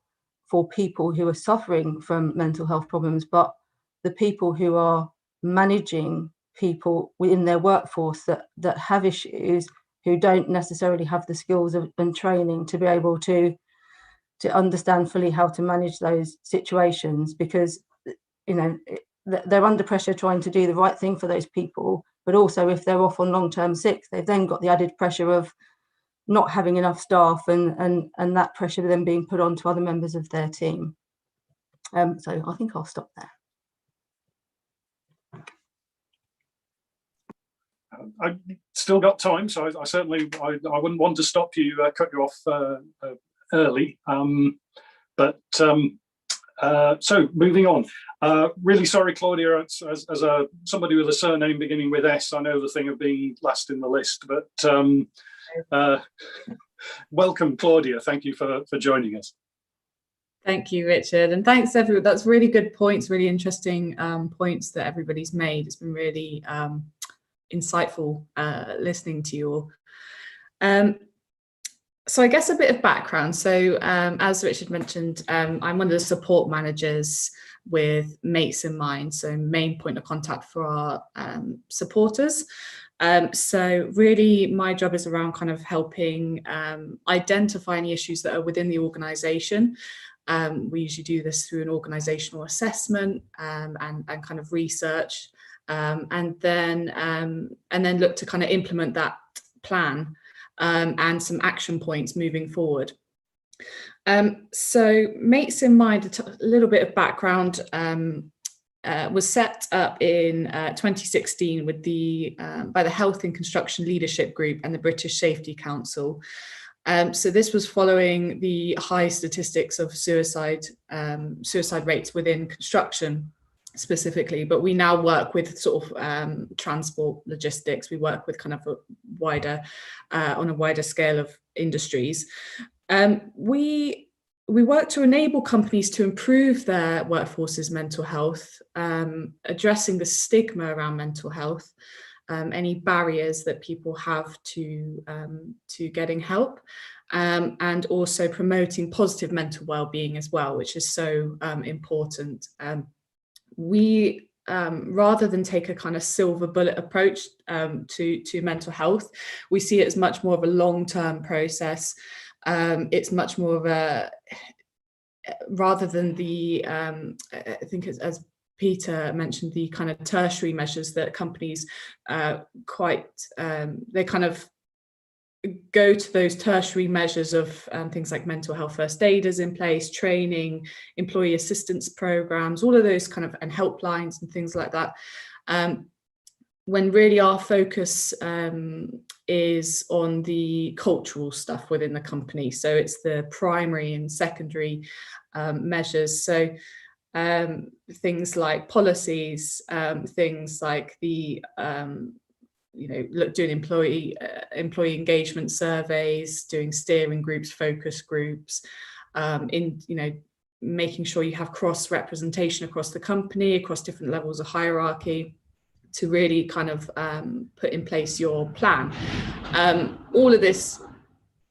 people who are suffering from mental health problems, but the people who are managing people within their workforce that have issues, who don't necessarily have the skills and training to be able to understand fully how to manage those situations, because, you know, they're under pressure trying to do the right thing for those people, but also if they're off on long-term sick, they've then got the added pressure of not having enough staff, and that pressure then being put on to other members of their team. So I think I'll stop there. I've still got time, so I certainly wouldn't want to stop you, cut you off early. So moving on. Really sorry, Claudia, as somebody with a surname beginning with S, I know the thing of being last in the list, but welcome, Claudia. Thank you for joining us. Thank you, Richard, and thanks everyone. That's really good points, really interesting points that everybody's made. It's been really insightful listening to you all. So I guess a bit of background. So as Richard mentioned, I'm one of the support managers with Mates in Mind, so main point of contact for our supporters. So really my job is around kind of helping identify any issues that are within the organisation. We usually do this through an organisational assessment and kind of research, and then look to kind of implement that plan and some action points moving forward. So Mates in Mind, a little bit of background, was set up in 2016 with by the Health and Construction Leadership Group and the British Safety Council. So this was following the high statistics of suicide rates within construction specifically, but we now work with sort of transport logistics. We work with kind of a wider on a wider scale of industries. We work to enable companies to improve their workforce's mental health, addressing the stigma around mental health, any barriers that people have to getting help, and also promoting positive mental well-being as well, which is so important. We rather than take a kind of silver bullet approach to mental health, we see it as much more of a long-term process. It's much more of a, rather than the, I think as Peter mentioned, the kind of tertiary measures that companies they kind of go to those tertiary measures of things like mental health first aiders in place, training, employee assistance programs, all of those kind of, and helplines and things like that. When really our focus is on the cultural stuff within the company. So it's the primary and secondary measures. So things like policies, things like the doing employee engagement surveys, doing steering groups, focus groups, making sure you have cross representation across the company, across different levels of hierarchy, to really kind of put in place your plan. All of this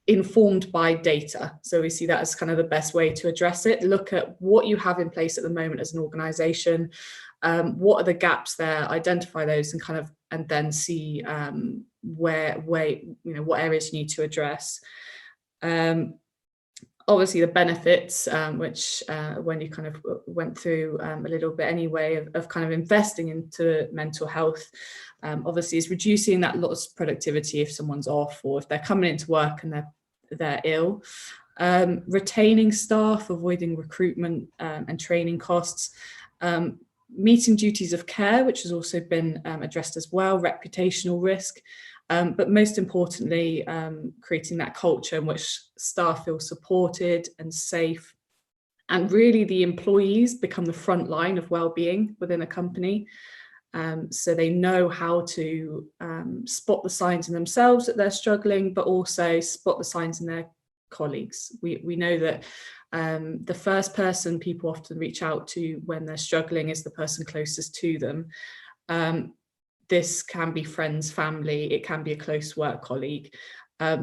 informed by data. So we see that as kind of the best way to address it. Look at what you have in place at the moment as an organization. What are the gaps there? Identify those and then see what areas you need to address. Obviously the benefits, which when you kind of went through a little bit anyway, of kind of investing into mental health, obviously is reducing that lost productivity if someone's off or if they're coming into work and they're ill. Retaining staff, avoiding recruitment and training costs. Meeting duties of care, which has also been addressed as well, reputational risk, but most importantly, creating that culture in which staff feel supported and safe, and really the employees become the front line of well-being within a company. So they know how to spot the signs in themselves that they're struggling, but also spot the signs in their colleagues. We know that the first person people often reach out to when they're struggling is the person closest to them. This can be friends, family, it can be a close work colleague.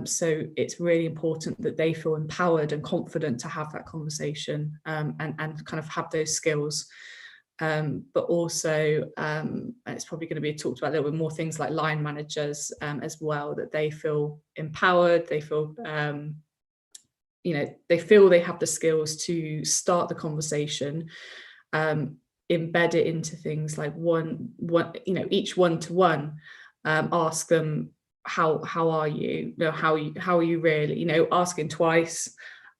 So it's really important that they feel empowered and confident to have that conversation and kind of have those skills. But also, it's probably going to be talked about a little bit more, things like line managers as well, that they feel empowered, they feel, they feel they have the skills to start the conversation, embed it into things like each one-to-one, ask them, how are you? How are you really? Asking twice,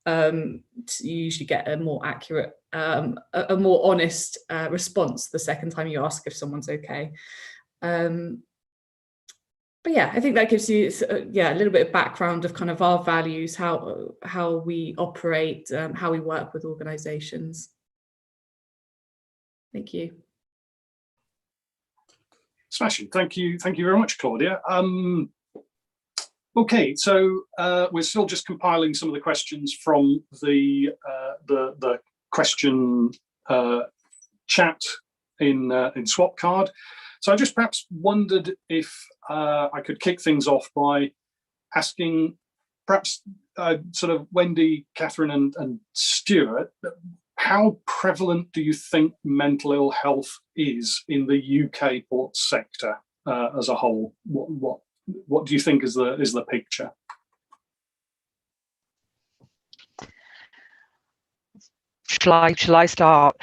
you usually get a more accurate, a more honest response the second time you ask if someone's okay. But yeah, I think that gives you a little bit of background of kind of our values, how we operate, how we work with organisations. Thank you. Smashing. Thank you very much, Claudia. Okay, so we're still just compiling some of the questions from the question chat in Swapcard. So I just perhaps wondered if I could kick things off by asking perhaps sort of Wendy, Catherine and Stuart, how prevalent do you think mental ill health is in the UK ports sector as a whole? What do you think is the picture? Shall I start?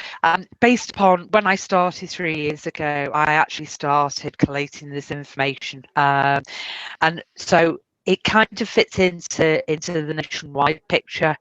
Based upon when I started 3 years ago, I actually started collating this information, and so it kind of fits into the nationwide picture.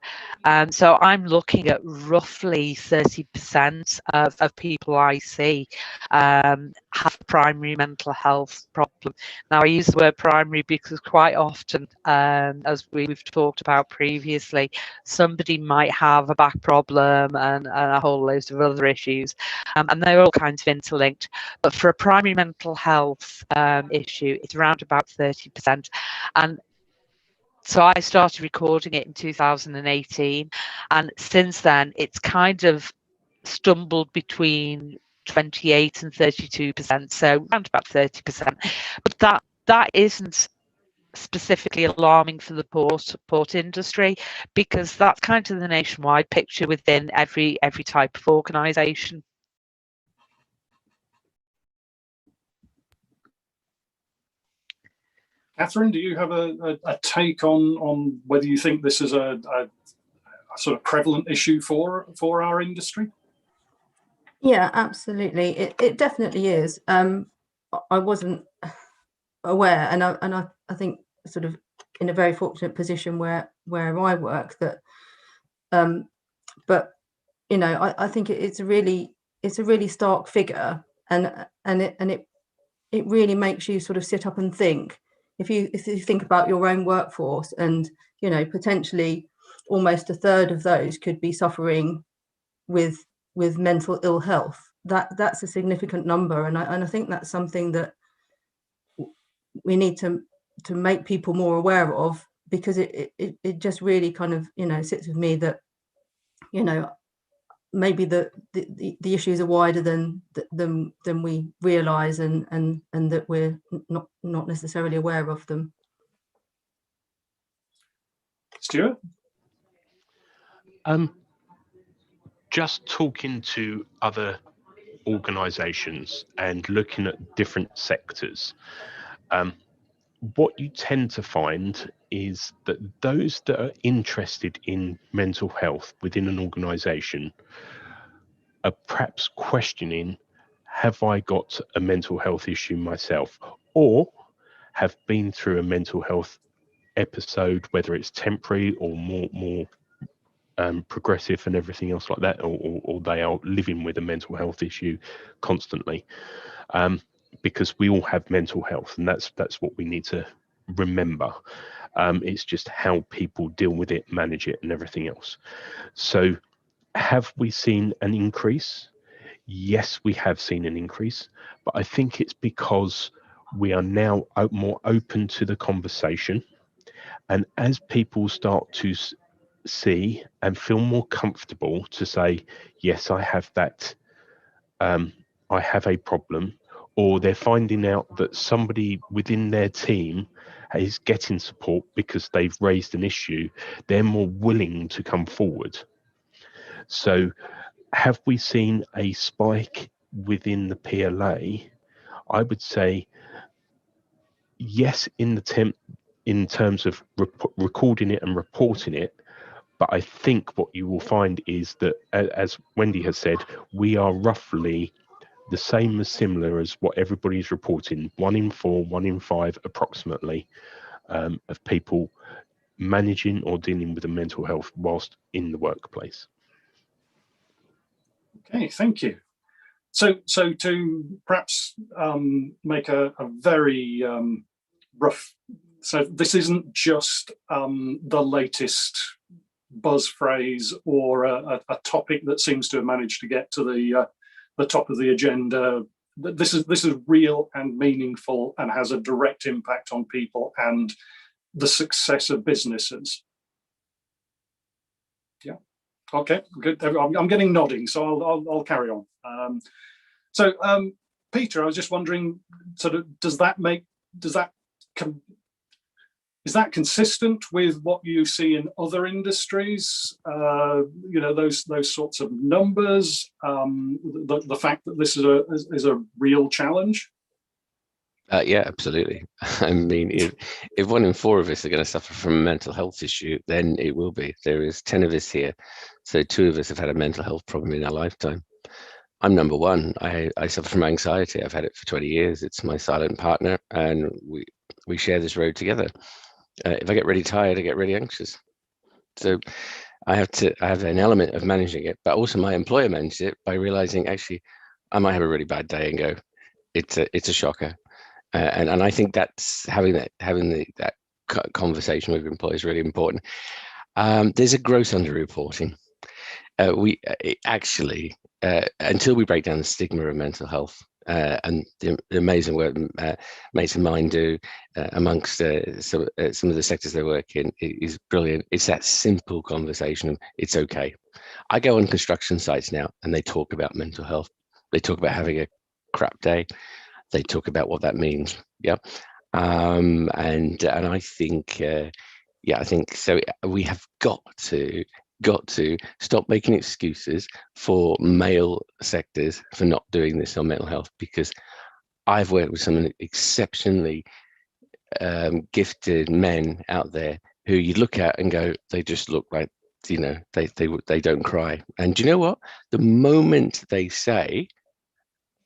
So I'm looking at roughly 30% of people I see have a primary mental health problem. Now I use the word primary because quite often, as we've talked about previously, somebody might have a back problem and a whole load of other issues, and they're all kinds of interlinked. But for a primary mental health issue, it's around about 30%. And so I started recording it in 2018, and since then it's kind of stumbled between 28 and 32%, so around about 30%. But that isn't specifically alarming for the port industry, because that's kind of the nationwide picture within every type of organisation. Catherine, do you have a take on whether you think this is a sort of prevalent issue for our industry? Yeah, absolutely. It definitely is. I wasn't aware, and I think sort of in a very fortunate position where I work that, but I think it's a really stark figure, and it really makes you sort of sit up and think. If you think about your own workforce, and potentially almost a third of those could be suffering with mental ill health, that's a significant number, and I think that's something that we need to make people more aware of, because it just really kind of sits with me that maybe the issues are wider than we realize, and that we're not necessarily aware of them. Stuart? Just talking to other organisations and looking at different sectors, what you tend to find is that those that are interested in mental health within an organisation are perhaps questioning, have I got a mental health issue myself, or have been through a mental health episode, whether it's temporary or more progressive and everything else like that, or they are living with a mental health issue constantly, because we all have mental health, and that's what we need to remember. It's just how people deal with it, manage it, and everything else. So have we seen an increase? yes, we have seen an increase, but I think it's because we are now more open to the conversation. And as people start to see and feel more comfortable to say, yes, I have that, I have a problem, or they're finding out that somebody within their team is getting support because they've raised an issue, they're more willing to come forward. So have we seen a spike within the PLA? I would say yes, in terms of recording it and reporting it. But I think what you will find is that, as Wendy has said, we are roughly the same as similar as what everybody's reporting, 1 in 4, 1 in 5 approximately, of people managing or dealing with a mental health whilst in the workplace. Okay, thank you. So to perhaps make a very rough, so this isn't just the latest buzz phrase or a topic that seems to have managed to get to the top of the agenda. This is real and meaningful and has a direct impact on people and the success of businesses. Yeah. Okay. Good. I'm getting nodding, so I'll carry on. Peter, I was just wondering, sort of, is that consistent with what you see in other industries? You know, those sorts of numbers, the fact that this is a real challenge. Yeah, absolutely. I mean, if 1 in 4 of us are going to suffer from a mental health issue, then it will be. There is 10 of us here, so 2 of us have had a mental health problem in our lifetime. I'm number 1. I suffer from anxiety. I've had it for 20 years. It's my silent partner, and we share this road together. If I get really tired, I get really anxious. So I have an element of managing it, but also my employer manages it by realizing, actually, I might have a really bad day and go, it's a shocker. And I think that's having that conversation with employees really important. There's a gross underreporting. We actually, until we break down the stigma of mental health, and the amazing work mates of mine do amongst some of the sectors they work in is brilliant. It's that simple conversation of it's okay. I go on construction sites now and they talk about mental health. They talk about having a crap day. They talk about what that means. Yeah. And I think, I think so. We have got to stop making excuses for male sectors for not doing this on mental health, because I've worked with some exceptionally gifted men out there who you look at and go, they just look like, you know, they don't cry. And do you know what? The moment they say,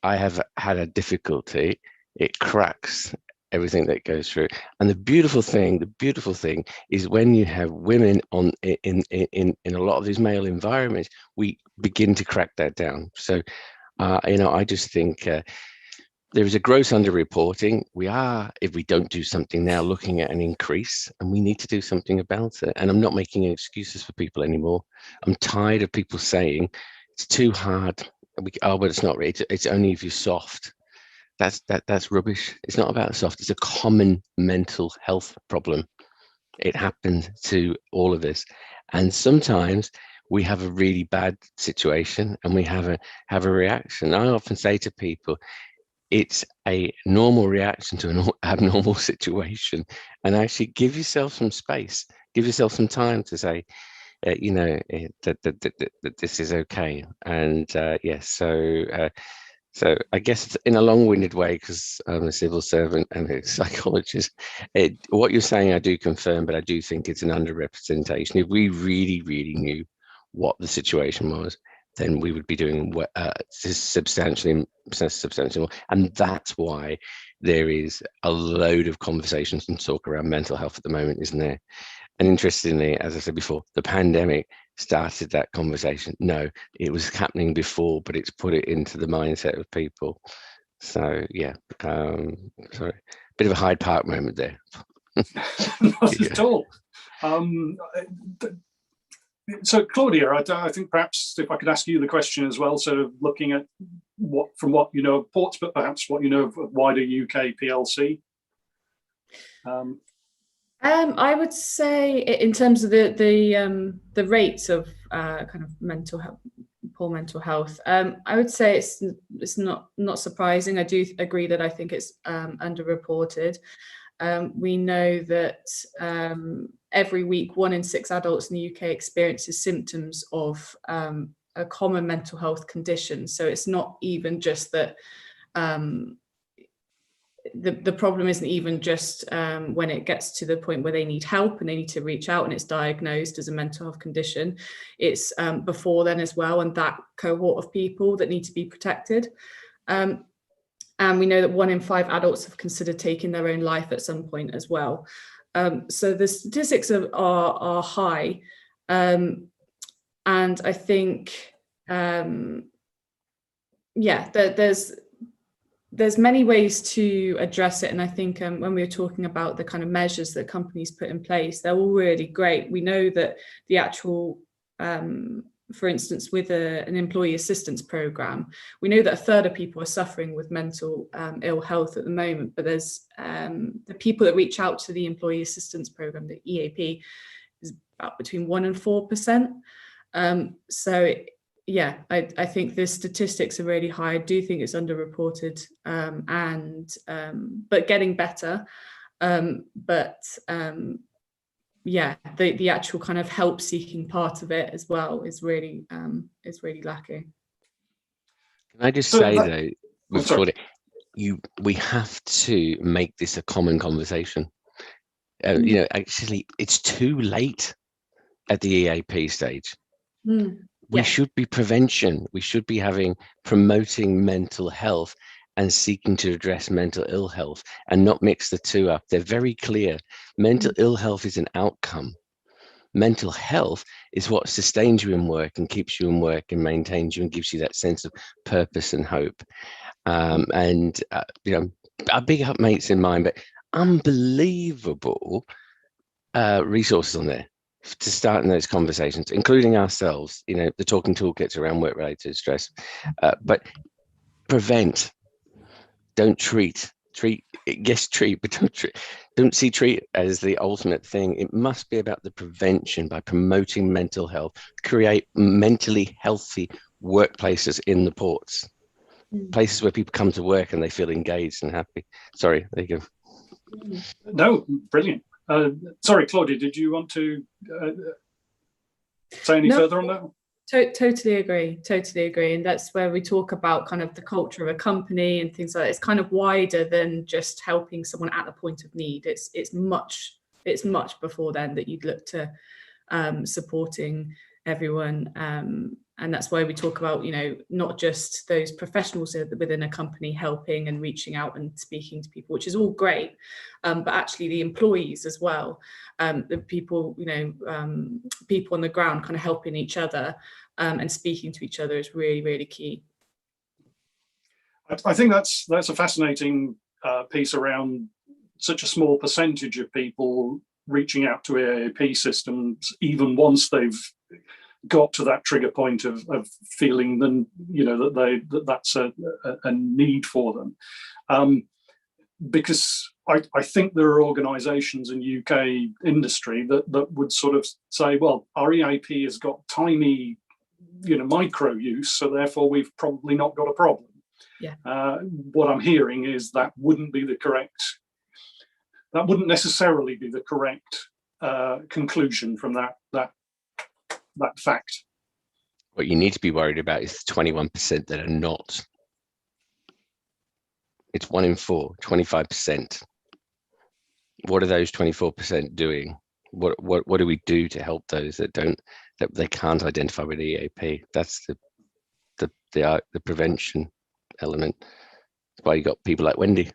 I have had a difficulty, it cracks everything that goes through. And the beautiful thing is when you have women in a lot of these male environments, we begin to crack that down. So, you know, I just think there is a gross underreporting. We are, if we don't do something now, looking at an increase, and we need to do something about it. And I'm not making any excuses for people anymore. I'm tired of people saying it's too hard. But it's not. It's only if you're soft. That's rubbish. It's not about soft. It's a common mental health problem. It happens to all of us, and sometimes we have a really bad situation and we have a reaction. I often say to people, it's a normal reaction to an abnormal situation, and actually give yourself some space, give yourself some time to say, you know, that this is okay. And yes, so I guess it's in a long-winded way, because I'm a civil servant and a psychologist. What you're saying, I do confirm, but I do think it's an underrepresentation. If we really, really knew what the situation was, then we would be doing substantially more. And that's why there is a load of conversations and talk around mental health at the moment, isn't there? And interestingly, as I said before, the pandemic started that conversation. No, it was happening before, but it's put it into the mindset of people. So yeah, sorry, bit of a Hyde Park moment there. Not at all. So Claudia, I think perhaps if I could ask you the question as well, sort of looking at from what you know of ports, but perhaps what you know of wider UK PLC. I would say in terms of the rates of kind of mental health, poor mental health, I would say it's not surprising. I do agree that I think it's underreported. We know that every week 1 in 6 adults in the UK experiences symptoms of a common mental health condition. So it's not even just that the problem isn't even just when it gets to the point where they need help and they need to reach out and it's diagnosed as a mental health condition. It's before then as well, and that cohort of people that need to be protected. And we know that 1 in 5 adults have considered taking their own life at some point as well. So the statistics are high. And I think, there's many ways to address it. And I think when we were talking about the kind of measures that companies put in place, they're all really great. We know that the actual, for instance, with an employee assistance program, we know that 1/3 of people are suffering with mental ill health at the moment, but there's the people that reach out to the employee assistance program, the EAP, is about between 1% and 4%. So yeah, I think the statistics are really high. I do think it's underreported, but getting better. Yeah, the actual kind of help seeking part of it as well is really lacking. Can I just say though, with Claudia, we have to make this a common conversation. You know, actually, it's too late at the EAP stage. We should be prevention. We should be promoting mental health and seeking to address mental ill health and not mix the two up. They're very clear. Mental ill health is an outcome. Mental health is what sustains you in work and keeps you in work and maintains you and gives you that sense of purpose and hope. You know, I big up Mates in Mind, but unbelievable resources on there to start in those conversations, including ourselves. You know, the talking toolkits around work-related stress, but prevent. Don't treat. Yes, treat, but don't see treat as the ultimate thing. It must be about the prevention by promoting mental health, create mentally healthy workplaces in the ports, places where people come to work and they feel engaged and happy. Sorry, there you go. No, brilliant. Sorry, Claudia, did you want to say any further on that? Totally agree. And that's where we talk about kind of the culture of a company and things like that. It's kind of wider than just helping someone at the point of need. It's much before then that you'd look to supporting everyone. And that's why we talk about, you know, not just those professionals within a company helping and reaching out and speaking to people, which is all great, but actually the employees as well, the people, you know, people on the ground kind of helping each other and speaking to each other is really, really key. I think that's a fascinating piece around such a small percentage of people reaching out to EAP systems, even once they've got to that trigger point of feeling then, you know, that's a need for them, because I think there are organisations in UK industry that would sort of say, well, our EAP has got tiny, you know, micro use, so therefore we've probably not got a problem. Yeah. What I'm hearing is that wouldn't necessarily be the correct conclusion from that fact. What you need to be worried about is the 21% that are not. It's 1 in 4, 25%. What are those 24% doing? What do we do to help those that they can't identify with EAP? That's the prevention element. That's why you got people like Wendy.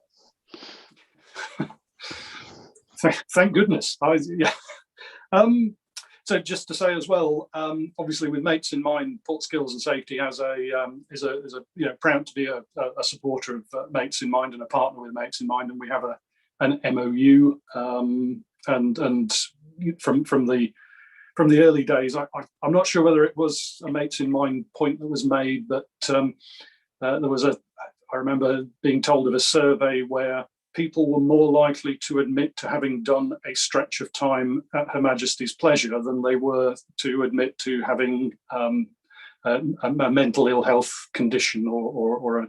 Thank goodness. So just to say as well, obviously with Mates in Mind, Port Skills and Safety is a you know, proud to be a supporter of Mates in Mind and a partner with Mates in Mind, and we have an MOU, and from the from the early days. I'm not sure whether it was a mates in mind point that was made, but there was I remember being told of a survey where people were more likely to admit to having done a stretch of time at Her Majesty's pleasure than they were to admit to having a mental ill health condition or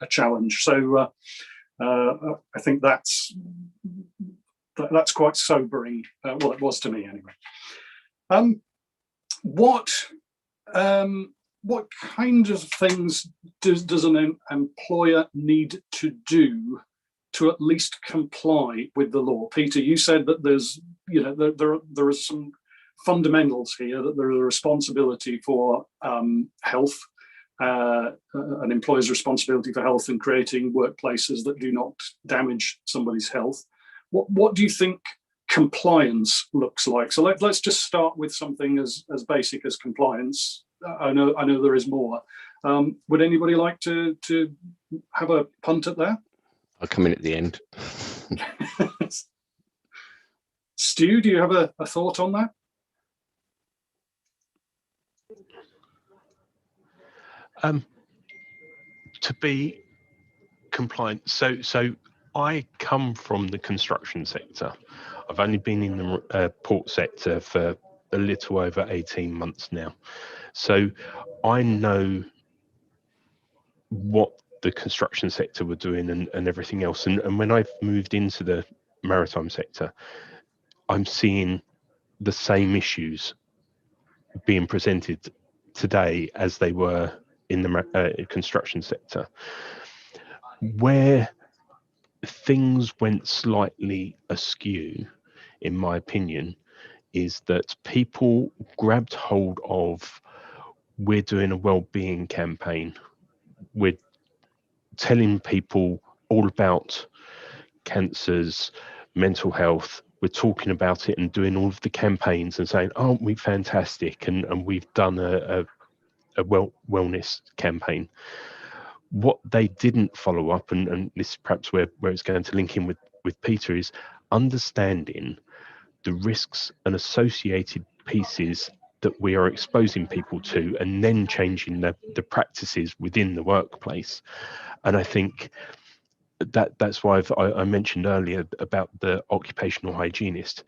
a challenge. So I think that's quite sobering. Well, it was to me anyway. What kind of things does an employer need to do to at least comply with the law? Peter, you said that there's, there are some fundamentals here, that there is a responsibility for health, an employer's responsibility for health and creating workplaces that do not damage somebody's health. What do you think compliance looks like? So let's just start with something as basic as compliance. I know there is more. Would anybody like to have a punt at that? I'll come in at the end. Stu, do you have a thought on that? To be compliant, so I come from the construction sector. I've only been in the port sector for a little over 18 months now. So I know what the construction sector were doing and everything else. And when I've moved into the maritime sector, I'm seeing the same issues being presented today as they were in the construction sector. Where things went slightly askew, in my opinion, is that people grabbed hold of, we're doing a well-being campaign. We're telling people all about cancers, mental health. We're talking about it and doing all of the campaigns and saying, aren't we fantastic? And we've done a wellness campaign. What they didn't follow up, and this is perhaps where it's going to link in with Peter, is understanding the risks and associated pieces that we are exposing people to, and then changing the practices within the workplace. And I think that's why I mentioned earlier about the occupational hygienist.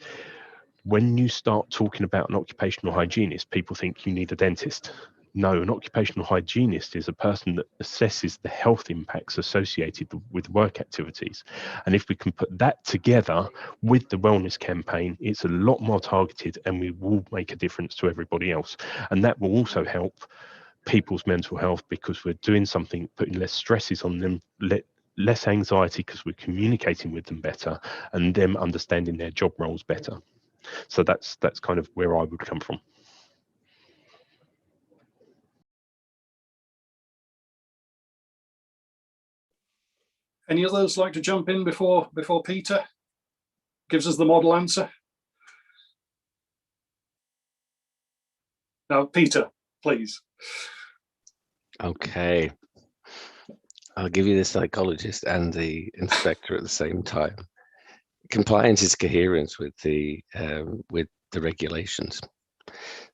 When you start talking about an occupational hygienist, people think you need a dentist. No, an occupational hygienist is a person that assesses the health impacts associated with work activities. And if we can put that together with the wellness campaign, it's a lot more targeted, and we will make a difference to everybody else. And that will also help people's mental health, because we're doing something, putting less stresses on them, less anxiety, because we're communicating with them better, and them understanding their job roles better. So that's kind of where I would come from. Any others like to jump in before Peter gives us the model answer? Now, Peter, please. Okay. I'll give you the psychologist and the inspector at the same time. Compliance is coherence with the regulations.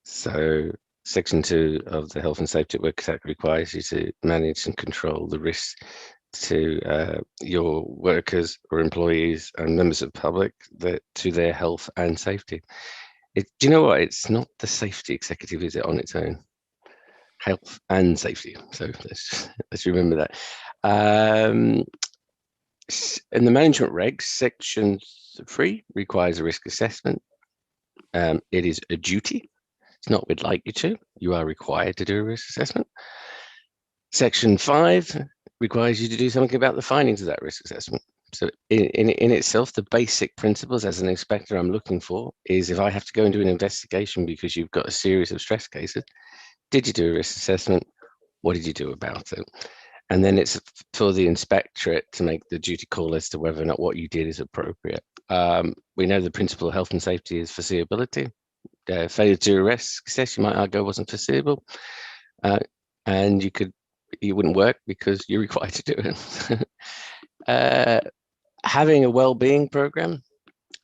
So Section 2 of the Health and Safety at Work Act requires you to manage and control the risks to your workers or employees and members of the public to their health and safety. Do you know what? It's not the safety executive, is it, on its own? Health and safety. So let's remember that. In the management regs, Section 3 requires a risk assessment. It is a duty. It's not we'd like you to. You are required to do a risk assessment. Section 5 requires you to do something about the findings of that risk assessment. So in itself, the basic principles as an inspector I'm looking for is, if I have to go and do an investigation because you've got a series of stress cases, did you do a risk assessment? What did you do about it? And then it's for the inspectorate to make the duty call as to whether or not what you did is appropriate. We know the principle of health and safety is foreseeability. Failure to arrest success, you might argue, wasn't foreseeable. And you wouldn't work because you're required to do it. Having a well-being program,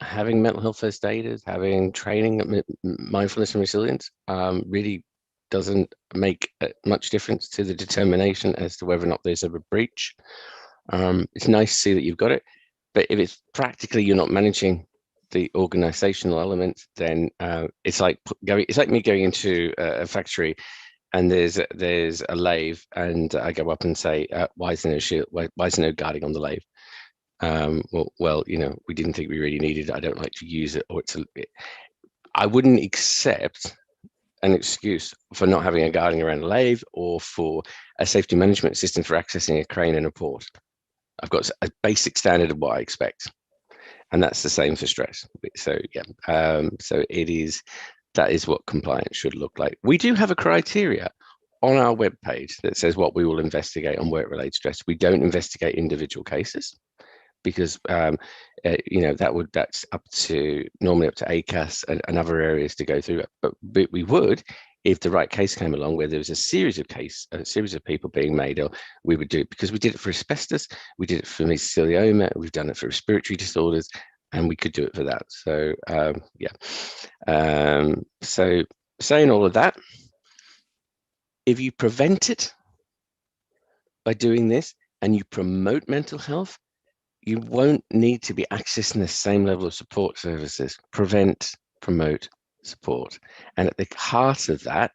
having mental health first aiders, having training at mindfulness and resilience really doesn't make much difference to the determination as to whether or not there's a breach. It's nice to see that you've got it, but if it's practically you're not managing the organizational elements, then it's like me going into a factory and there's a lathe, and I go up and say, why is there no shield? Why is there no guarding on the lathe? Well, you know, we didn't think we really needed it. I don't like to use it, or I wouldn't accept an excuse for not having a guarding around a lathe or for a safety management system for accessing a crane in a port. I've got a basic standard of what I expect, and that's the same for stress. So yeah, so that is what compliance should look like. We do have a criteria on our webpage that says what we will investigate on work-related stress. We don't investigate individual cases because you know that's normally up to ACAS and other areas to go through. But we would, if the right case came along where there was a series of people being made ill, we would do it, because we did it for asbestos, we did it for mesothelioma, we've done it for respiratory disorders, and we could do it for that. So yeah. So saying all of that, if you prevent it by doing this and you promote mental health, you won't need to be accessing the same level of support services. Prevent, promote, support. And at the heart of that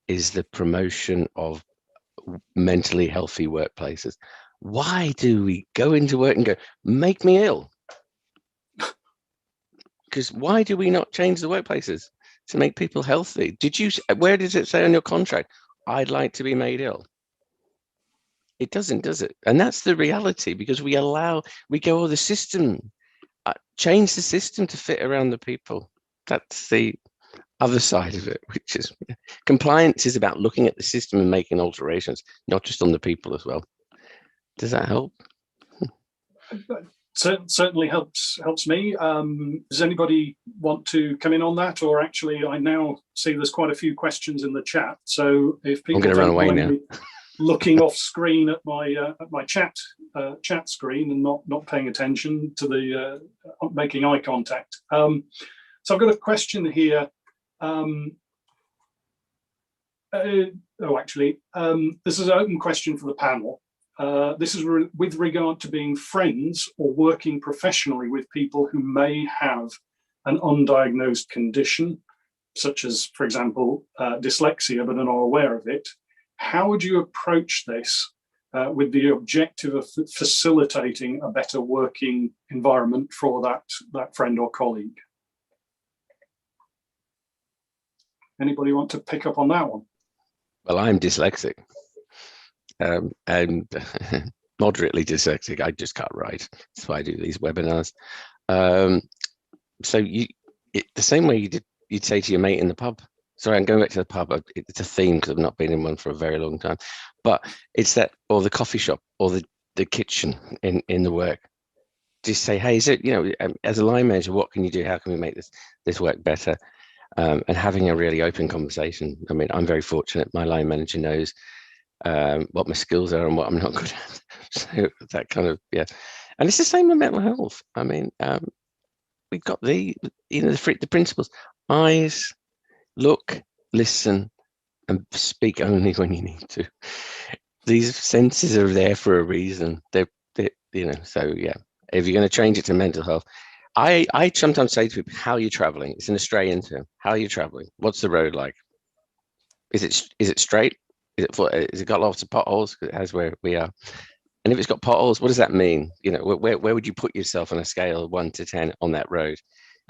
is the promotion of mentally healthy workplaces. Why do we go into work and go, make me ill? Because why do we not change the workplaces to make people healthy? Where does it say on your contract, I'd like to be made ill? It doesn't, does it? And that's the reality, because we go, oh, the system, change the system to fit around the people. That's the other side of it, which is compliance is about looking at the system and making alterations, not just on the people as well. Does that help? Certainly helps me. Does anybody want to come in on that? Or actually, I now see there's quite a few questions in the chat. So if people I'm going to run away now. Looking off screen at my chat screen and not paying attention to the making eye contact. So I've got a question here. This is an open question for the panel. This is with regard to being friends or working professionally with people who may have an undiagnosed condition, such as, for example, dyslexia, but are not aware of it. How would you approach this with the objective of facilitating a better working environment for that friend or colleague? Anybody want to pick up on that one? Well, I'm dyslexic and moderately dyslexic. I just can't write. That's why I do these webinars. So the same way you'd say to your mate in the pub. Sorry, I'm going back to the pub. It's a theme because I've not been in one for a very long time. But it's that, or the coffee shop, or the kitchen in the work. Just say, hey, is it, you know, as a line manager, what can you do? How can we make this work better? And having a really open conversation. I mean, I'm very fortunate. My line manager knows what my skills are and what I'm not good at. So that kind of, yeah. And it's the same with mental health. I mean, we've got the principles: eyes, look, listen, and speak only when you need to. These senses are there for a reason. They're you know, so yeah. If you're going to change it to mental health, I sometimes say to people, how are you traveling? It's an Australian term. How are you traveling? What's the road like? Is it straight? Is it got lots of potholes? As where we are. And if it's got potholes, what does that mean? You know, where would you put yourself on a scale of 1 to 10 on that road?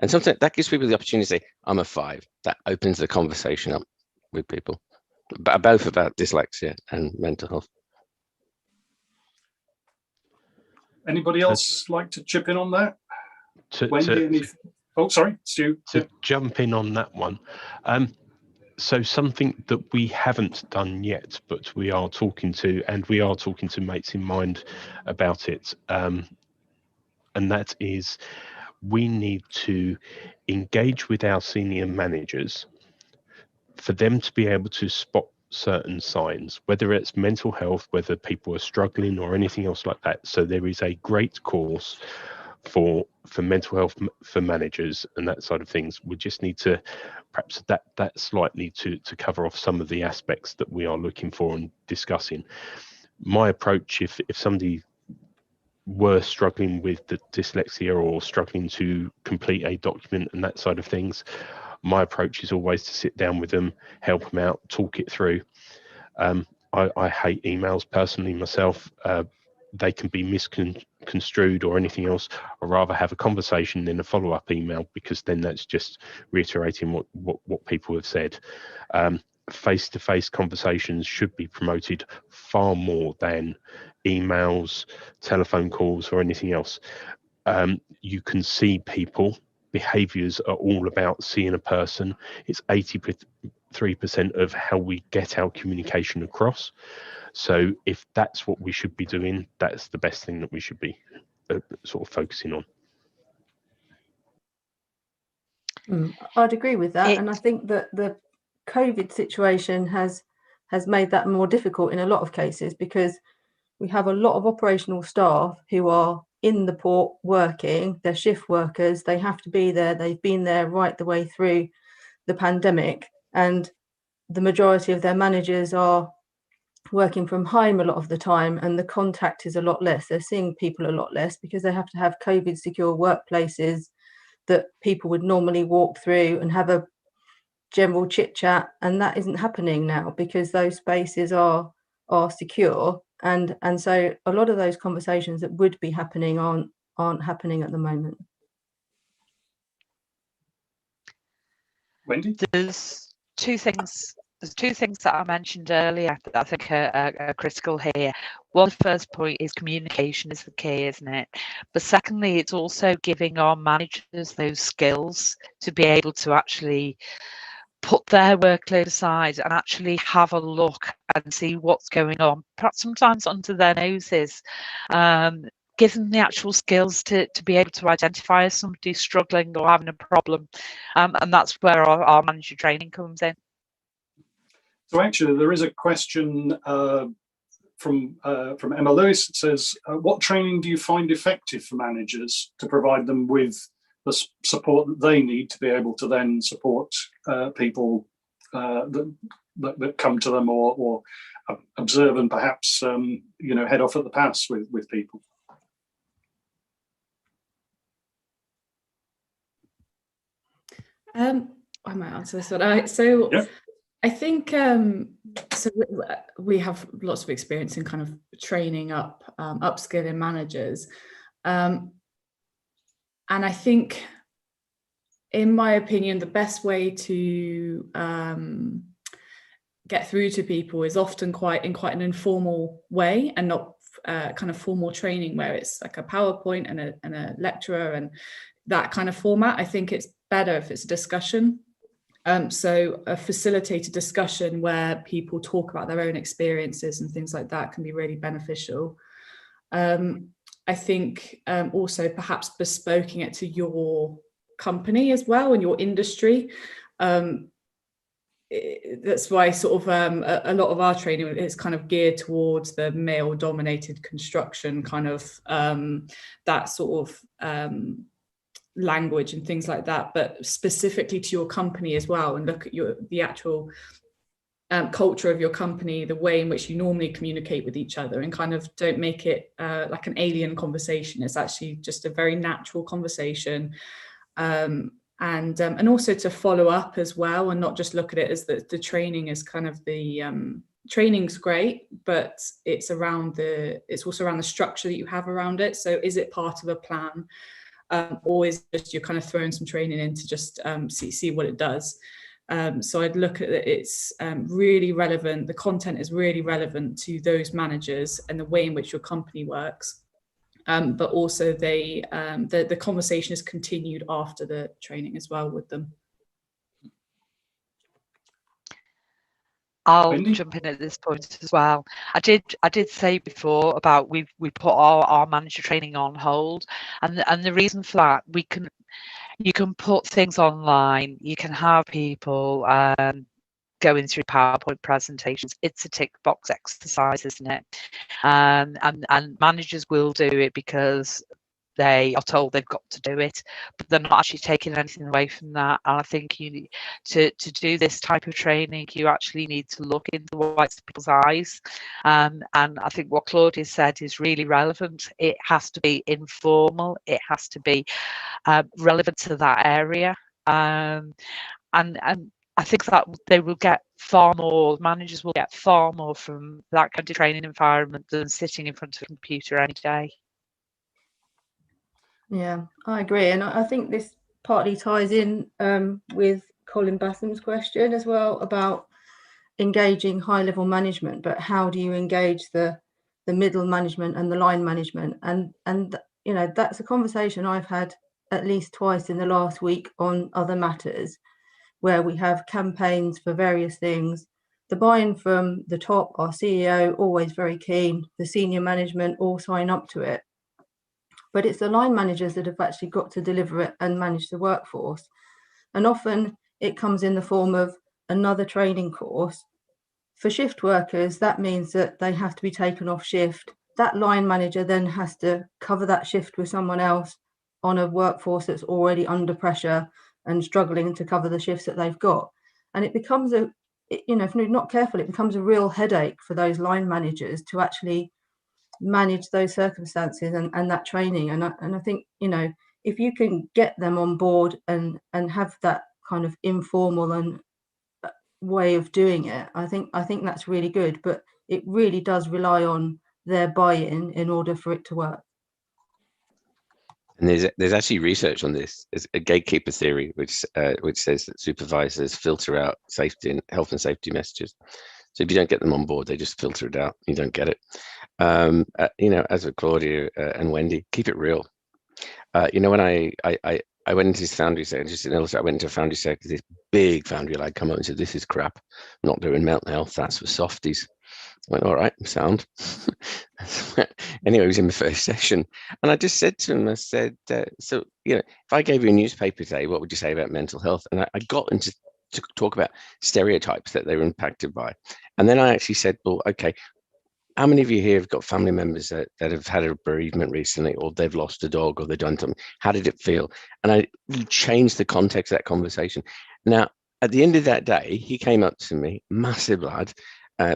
And sometimes that gives people the opportunity to say, I'm a 5. That opens the conversation up with people, both about dyslexia and mental health. Anybody else like to chip in on that? Wendy, oh, sorry, Stu. To jump in on that one. So something that we haven't done yet, but we are talking to mates in mind about it. And that is, we need to engage with our senior managers for them to be able to spot certain signs, whether it's mental health, whether people are struggling or anything else like that. So there is a great course for mental health for managers and that side of things. We just need to perhaps adapt that slightly to cover off some of the aspects that we are looking for and discussing. My approach, if somebody were struggling with the dyslexia or struggling to complete a document and that side of things, my approach is always to sit down with them, help them out, talk it through. I hate emails personally myself. They can be misconstrued or anything else. I'd rather have a conversation than a follow-up email, because then that's just reiterating what people have said. Face-to-face conversations should be promoted far more than emails, telephone calls, or anything else. You can see people. Behaviours are all about seeing a person. It's 83% of how we get our communication across. So if that's what we should be doing, that's the best thing that we should be sort of focusing on. I'd agree with that. And I think that the COVID situation has made that more difficult in a lot of cases, because we have a lot of operational staff who are in the port working. They're shift workers. They have to be there. They've been there right the way through the pandemic. And the majority of their managers are working from home a lot of the time, and the contact is a lot less. They're seeing people a lot less because they have to have COVID secure workplaces that people would normally walk through and have a general chit chat, and that isn't happening now because those spaces are secure, and so a lot of those conversations that would be happening aren't happening at the moment. Wendy? There's two things that I mentioned earlier that I think are critical here. One, the first point is communication is the key, isn't it? But secondly, it's also giving our managers those skills to be able to actually put their workload aside and actually have a look and see what's going on, perhaps sometimes under their noses. Give them the actual skills to be able to identify if somebody's struggling or having a problem. And that's where our manager training comes in. So actually, there is a question from Emma Lewis. It says, what training do you find effective for managers to provide them with the support that they need to be able to then support people that come to them or observe and perhaps head off at the pass with people? I might answer this one. So yeah. I think so we have lots of experience in kind of training up, upskilling managers. And I think, in my opinion, the best way to get through to people is often quite an informal way, and not kind of formal training where it's like a PowerPoint and a lecturer and that kind of format. I think it's better if it's a discussion. So a facilitated discussion where people talk about their own experiences and things like that can be really beneficial. I think also perhaps bespoking it to your company as well and your industry. That's why sort of a lot of our training is kind of geared towards the male-dominated construction, kind of that sort of language and things like that, but specifically to your company as well, and look at the actual culture of your company, the way in which you normally communicate with each other, and kind of don't make it like an alien conversation. It's actually just a very natural conversation, and also to follow up as well, and not just look at it as the training is kind of the training's great, but it's also around the structure that you have around it. So is it part of a plan? Or is just you're kind of throwing some training in to just see what it does. So I'd look at it, it's really relevant. The content is really relevant to those managers and the way in which your company works. But also the conversation is continued after the training as well with them. I'll jump in at this point as well. I did say before about we put our manager training on hold, and the reason for that, you can put things online, you can have people going through PowerPoint presentations. It's a tick box exercise, isn't it? And managers will do it because they are told they've got to do it, but they're not actually taking anything away from that. And I think you need to do this type of training, you actually need to look into the whites of people's eyes. And I think what Claudia said is really relevant. It has to be informal, it has to be relevant to that area. And I think that they will get far more, managers will get far more from that kind of training environment than sitting in front of a computer any day. Yeah, I agree. And I think this partly ties in with Colin Batham's question as well about engaging high level management, but how do you engage the middle management and the line management? And you know, that's a conversation I've had at least twice in the last week on other matters, where we have campaigns for various things. The buy-in from the top, our CEO, always very keen, the senior management all sign up to it. But it's the line managers that have actually got to deliver it and manage the workforce. And often it comes in the form of another training course. For shift workers, that means that they have to be taken off shift. That line manager then has to cover that shift with someone else on a workforce that's already under pressure and struggling to cover the shifts that they've got. And it becomes if you're not careful, it becomes a real headache for those line managers to actually manage those circumstances and that training. And I think, if you can get them on board and have that kind of informal and way of doing it, I think that's really good. But it really does rely on their buy-in in order for it to work. And there's actually research on this. It's a Gatekeeper Theory, which says that supervisors filter out safety and health and safety messages. So if you don't get them on board, they just filter it out. You don't get it. As with Claudia and Wendy, keep it real. When I went into this foundry sector, I went into a foundry sector, this big foundry, I'd come up and said, "This is crap. I'm not doing mental health. That's for softies." I went, "All right, sound." Anyway, it was in the first session. And I just said to him, I said, if I gave you a newspaper today, what would you say about mental health? And I got into to talk about stereotypes that they were impacted by. And then I actually said, well, okay, how many of you here have got family members that have had a bereavement recently, or they've lost a dog, or they've done something? How did it feel? And I changed the context of that conversation. Now, at the end of that day, he came up to me, massive lad,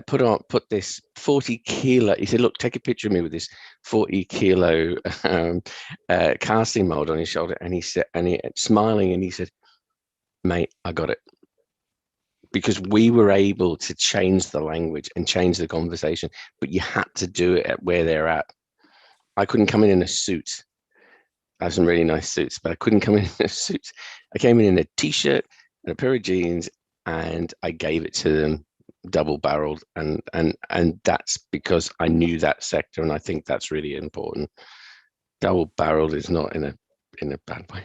put this 40 kilo, he said, "Look, take a picture of me with this 40 kilo casting mold on his shoulder." And he said, and he smiling, and he said, "Mate, I got it." Because we were able to change the language and change the conversation, but you had to do it at where they're at. I couldn't come in a suit. I have some really nice suits, but I couldn't come in a suit. I came in a t-shirt and a pair of jeans, and I gave it to them double-barreled, and that's because I knew that sector, and I think that's really important. Double-barreled is not in a bad way.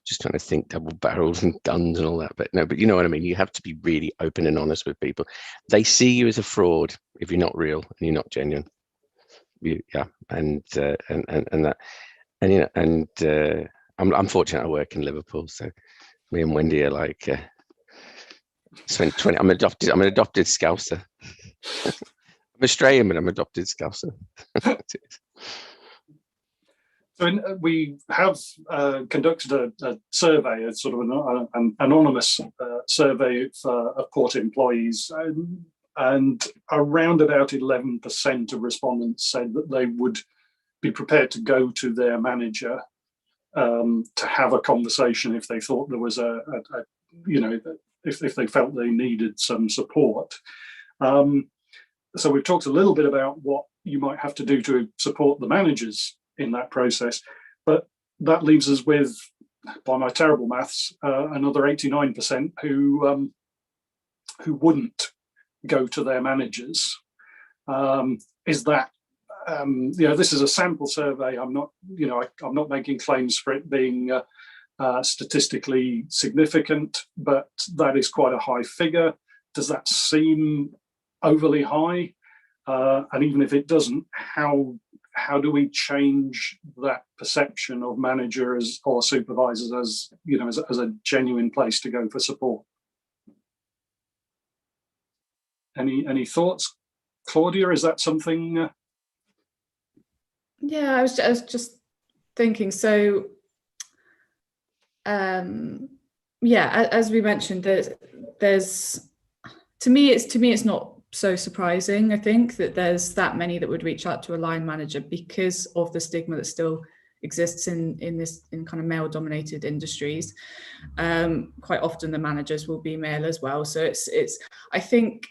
Just trying to think double barrels and guns and all that, but no, but you know what I mean. You have to be really open and honest with people. They see you as a fraud if you're not real and you're not genuine. I'm fortunate I work in Liverpool, so me and Wendy are like spent 20. I'm an adopted Scouser. I'm Australian, but I'm adopted Scouser. So we have conducted a survey, a sort of an anonymous survey of port employees, and around about 11% of respondents said that they would be prepared to go to their manager to have a conversation if they thought there was if they felt they needed some support. So we've talked a little bit about what you might have to do to support the managers in that process, but that leaves us with, by my terrible maths, another 89% who wouldn't go to their managers. Is that this is a sample survey? I'm not making claims for it being statistically significant, but that is quite a high figure. Does that seem overly high? And even if it doesn't, how do we change that perception of managers or supervisors as a genuine place to go for support? Any thoughts, Claudia? Is that something? Yeah, I was just thinking. So, yeah, as we mentioned, there's to me it's not so surprising, I think, that there's that many that would reach out to a line manager because of the stigma that still exists in kind of male dominated industries. Quite often the managers will be male as well. So it's I think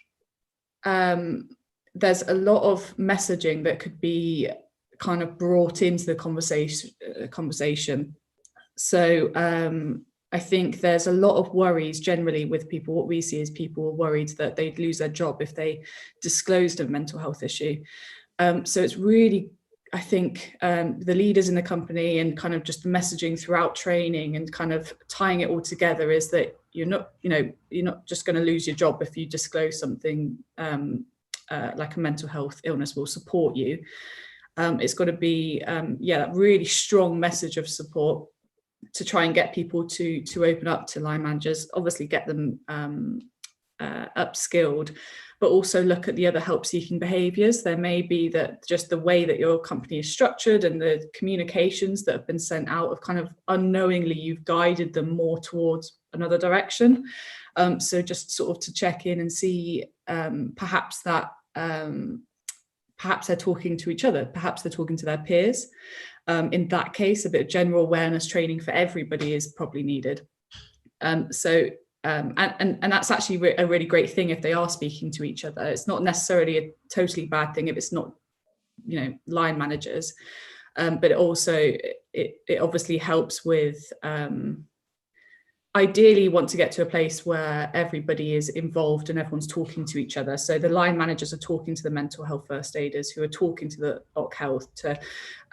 there's a lot of messaging that could be kind of brought into the conversation. So I think there's a lot of worries generally with people. What we see is people are worried that they'd lose their job if they disclosed a mental health issue. So it's really, I think, the leaders in the company and kind of just the messaging throughout training and kind of tying it all together is that you're not just going to lose your job if you disclose something like a mental health illness. Will support you. It's got to be, that really strong message of support to try and get people to open up to line managers, obviously get them upskilled, but also look at the other help-seeking behaviours. There may be that just the way that your company is structured and the communications that have been sent out of kind of unknowingly you've guided them more towards another direction. So just sort of to check in and see perhaps that perhaps they're talking to each other, perhaps they're talking to their peers. In that case, a bit of general awareness training for everybody is probably needed. And that's actually a really great thing if they are speaking to each other. It's not necessarily a totally bad thing if it's not, line managers, but it also it obviously helps with. Ideally, you want to get to a place where everybody is involved and everyone's talking to each other. So the line managers are talking to the mental health first aiders, who are talking to the OC Health, to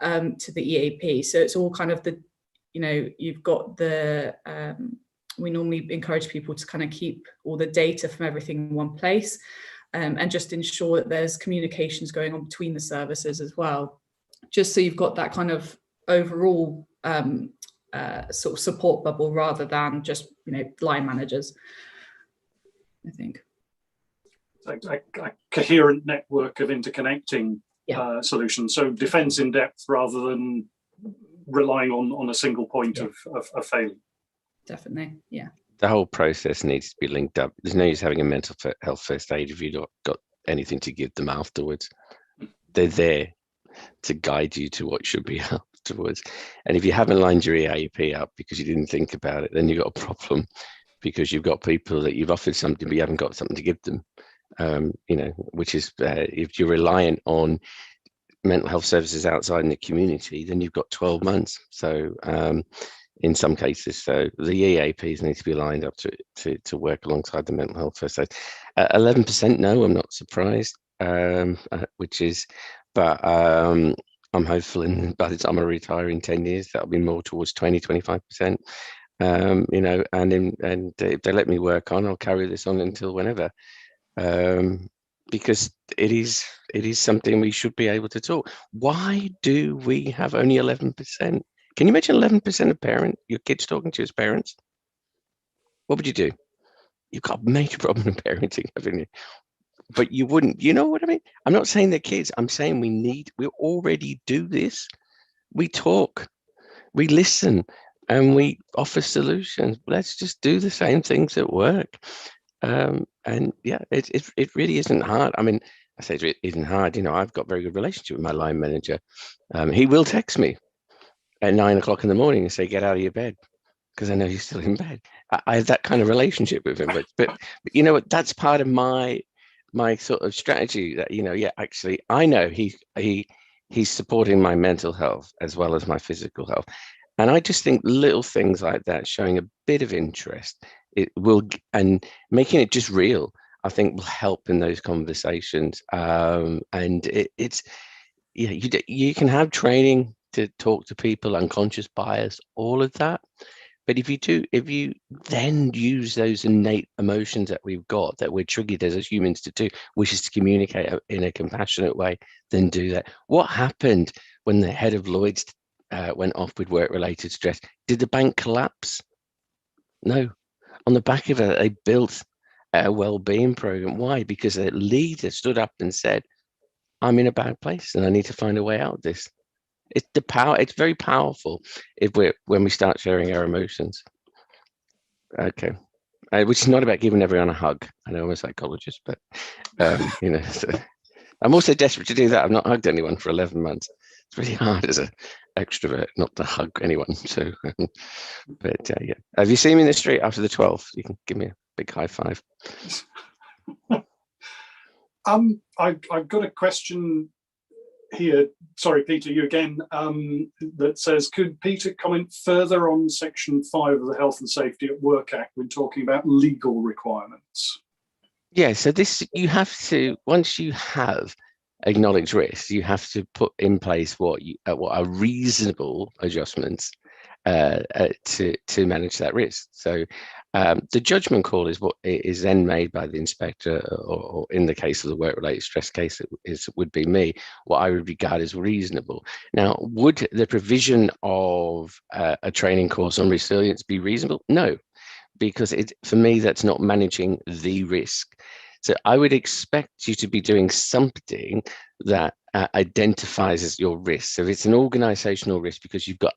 the EAP. So it's all kind of you've got the. We normally encourage people to kind of keep all the data from everything in one place, and just ensure that there's communications going on between the services as well, just so you've got that kind of overall. Sort of support bubble rather than just line managers, I think. A coherent network of interconnecting solutions, so defence in depth rather than relying on a single point of failure. Definitely, yeah. The whole process needs to be linked up. There's no use having a mental health first aid if you've not got anything to give them afterwards. They're there to guide you to what should be afterwards. And if you haven't lined your EAP up because you didn't think about it, then you've got a problem, because you've got people that you've offered something but you haven't got something to give them. Which is if you're reliant on mental health services outside in the community, then you've got 12 months. So in some cases, so the EAPs need to be lined up to work alongside the mental health first aid. 11%, no, I'm not surprised, but I'm hopeful by the time I retire in 10 years, that'll be more towards 20-25%. And if they let me work on, I'll carry this on until whenever, because it is something we should be able to talk. Why do we have only 11%? Can you imagine 11% of your kids talking to you as parents? What would you do? You've got a major problem in parenting, haven't you? But you wouldn't, you know what I mean? I'm not saying they're kids. I'm saying we already do this. We talk, we listen, and we offer solutions. Let's just do the same things at work. And yeah, it really isn't hard. I mean, I say it isn't hard. I've got a very good relationship with my line manager. He will text me at 9 o'clock in the morning and say, "Get out of your bed," because I know he's still in bed. I have that kind of relationship with him. But you know what? That's part of my sort of strategy. That actually, I know he's supporting my mental health as well as my physical health, and I just think little things like that, showing a bit of interest, it will, and making it just real, I think will help in those conversations. And you can have training to talk to people, unconscious bias, all of that. But if you then use those innate emotions that we've got, that we're triggered as humans to do, which is to communicate in a compassionate way, then do that. What happened when the head of Lloyd's went off with work-related stress? Did the bank collapse? No. On the back of it, they built a well-being program. Why? Because a leader stood up and said, "I'm in a bad place and I need to find a way out of this." It's the power. It's very powerful when we start sharing our emotions. Okay, which is not about giving everyone a hug. I know I'm a psychologist, but you know, so I'm also desperate to do that. I've not hugged anyone for 11 months. It's really hard as an extrovert not to hug anyone. So, but yeah, have you seen me in the street after the 12th? You can give me a big high five. I've got a question here. Sorry, Peter, you again. That says, could Peter comment further on Section 5 of the Health and Safety at Work Act when talking about legal requirements? Yeah, so this, you have to, once you have acknowledged risk, you have to put in place what are reasonable adjustments to manage that risk. So the judgment call is what is then made by the inspector, or in the case of the work-related stress case, it would be me, what I would regard as reasonable. Now, would the provision of a training course on resilience be reasonable? No, because for me, that's not managing the risk. So I would expect you to be doing something that identifies as your risk. So if it's an organizational risk because you've got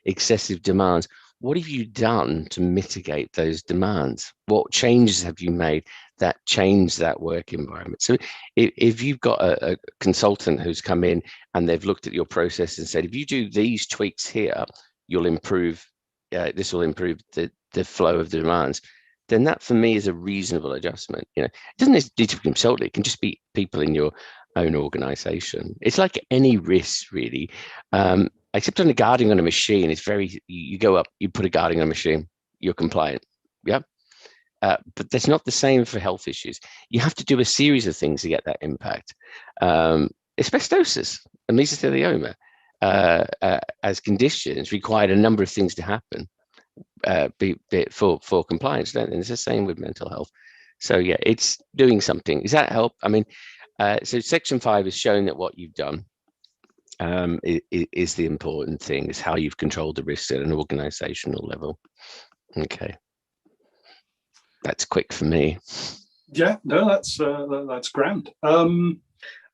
excessive demands, what have you done to mitigate those demands? What changes have you made that change that work environment? So if you've got a consultant who's come in and they've looked at your process and said, if you do these tweaks here, you'll improve, this will improve the flow of the demands, then that for me is a reasonable adjustment. You know, it doesn't need to be consulted, it can just be people in your own organization. It's like any risk, really. Except on a guarding on a machine, it's very, you go up, you put a guarding on a machine, you're compliant. Yeah. But that's not the same for health issues. You have to do a series of things to get that impact. Asbestosis and mesothelioma as conditions required a number of things to happen for compliance, don't they? And it's the same with mental health. So yeah, it's doing something. Does that help? I mean, so Section 5 is showing that what you've done is the important thing, is how you've controlled the risks at an organizational level. Okay, that's quick for me. Yeah, no, that's grand.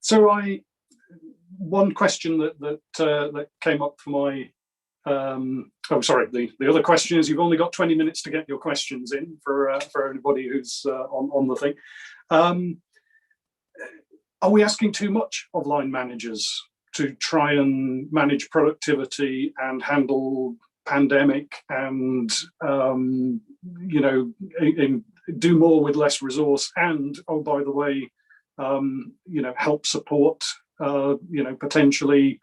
So one question that came up for my oh, sorry, the other question is, you've only got 20 minutes to get your questions in for everybody who's on the thing. Are we asking too much of line managers to try and manage productivity and handle pandemic and you know, do more with less resource, and oh, by the way, you know, help support you know, potentially,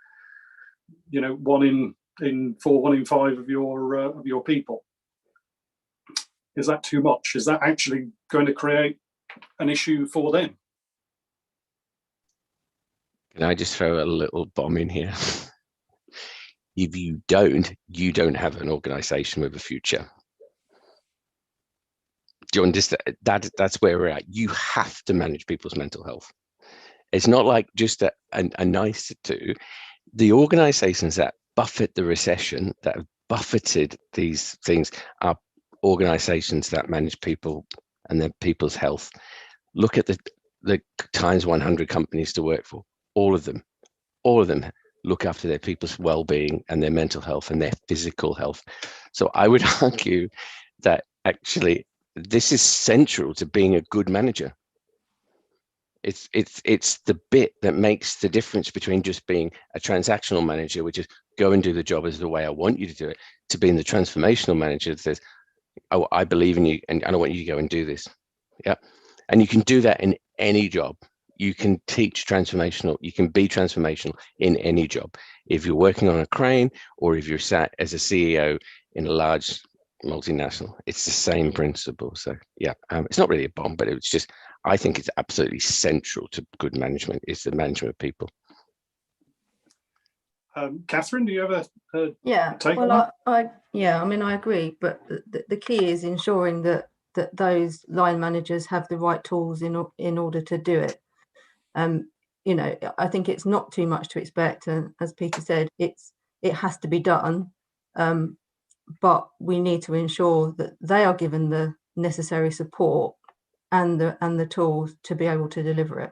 you know, 1 in 4, 1 in 5 of your people? Is that too much? Is that actually going to create an issue for them? Can I just throw a little bomb in here? If you don't have an organization with a future. Do you understand? That's where we're at. You have to manage people's mental health. It's not like just a nice to do. The organizations that buffet the recession, that have buffeted these things, are organizations that manage people and their people's health. Look at the times 100 companies to work for. All of them look after their people's well-being and their mental health and their physical health. So I would argue that actually this is central to being a good manager. It's the bit that makes the difference between just being a transactional manager, which is go and do the job as the way I want you to do it, to being the transformational manager that says, oh, I believe in you and I want you to go and do this. Yeah. And you can do that in any job. You can teach transformational, you can be transformational in any job. If you're working on a crane or if you're sat as a CEO in a large multinational, it's the same principle. So yeah, it's not really a bomb, but it's just, I think it's absolutely central to good management, is the management of people. Catherine, do you have a yeah, take well, on that? I mean, I agree, but the key is ensuring that those line managers have the right tools in order to do it. You know, I think it's not too much to expect, and as Peter said, it has to be done, but we need to ensure that they are given the necessary support and the tools to be able to deliver it.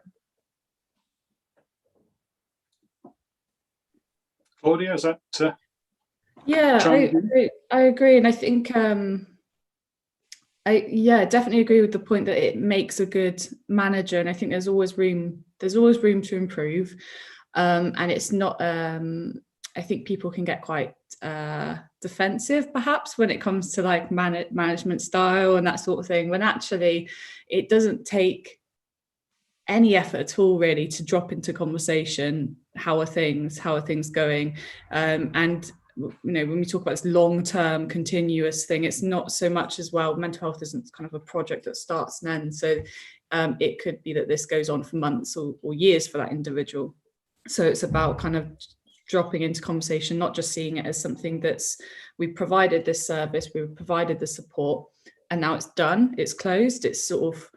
Claudia, is that? Yeah, I agree, and I think I definitely agree with the point that it makes a good manager, and I think there's always room to improve, and it's not. I think people can get quite defensive perhaps when it comes to like management style and that sort of thing, when actually it doesn't take any effort at all really to drop into conversation. How are things going? And you know, when we talk about this long-term continuous thing, it's not so much as well, mental health isn't kind of a project that starts and ends. So it could be that this goes on for months or years for that individual. So it's about kind of dropping into conversation, not just seeing it as something that's, we've provided this service, we've provided the support, and now it's done, it's closed, it's sort of,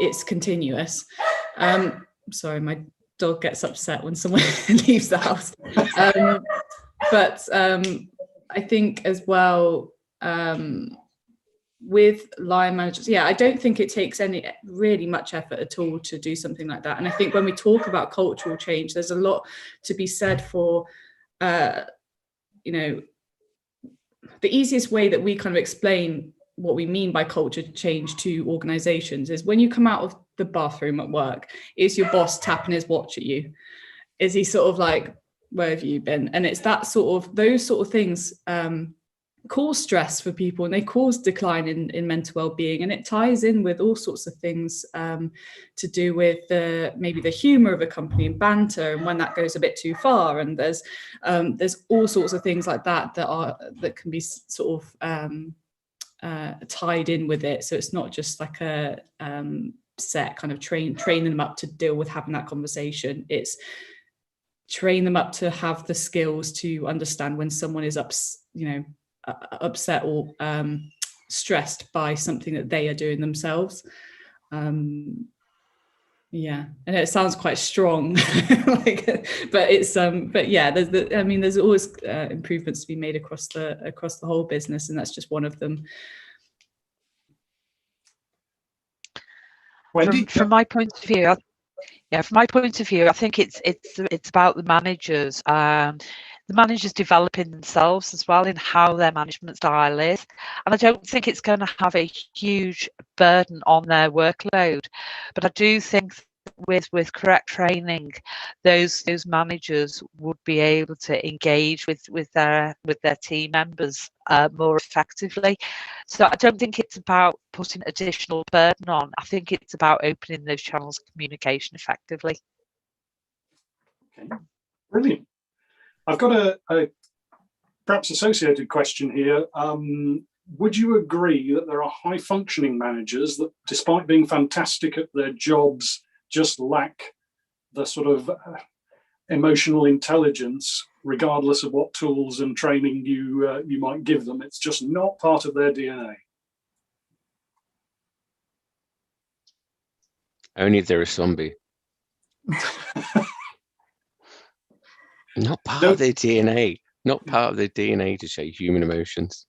it's continuous. Sorry, my dog gets upset when someone leaves the house. But I think as well, with line managers, I don't think it takes any really much effort at all to do something like that. And I think when we talk about cultural change, there's a lot to be said for, you know, the easiest way that we kind of explain what we mean by culture change to organizations is when you come out of the bathroom at work, is your boss tapping his watch at you? Is he sort of like, where have you been? And it's that sort of, those sort of things cause stress for people, and they cause decline in mental well-being, and it ties in with all sorts of things to do with maybe the humor of a company and banter, and when that goes a bit too far, and there's all sorts of things like that that can be sort of tied in with it. So it's not just like a set kind of training them up to deal with having that conversation. It's train them up to have the skills to understand when someone is upset or stressed by something that they are doing themselves. And it sounds quite strong, but it's there's always improvements to be made across the whole business, and that's just one of them. Wendy? From my point of view, I think it's about the managers. The managers developing themselves as well in how their management style is, and I don't think it's going to have a huge burden on their workload. But I do think with correct training, those managers would be able to engage with their team members more effectively. So I don't think it's about putting additional burden on. I think it's about opening those channels of communication effectively. Okay, brilliant. I've got a perhaps associated question here. Would you agree that there are high functioning managers that, despite being fantastic at their jobs, just lack the sort of emotional intelligence, regardless of what tools and training you might give them? It's just not part of their DNA. Only if they're a zombie. Not part of their DNA. Not part of their DNA to show human emotions.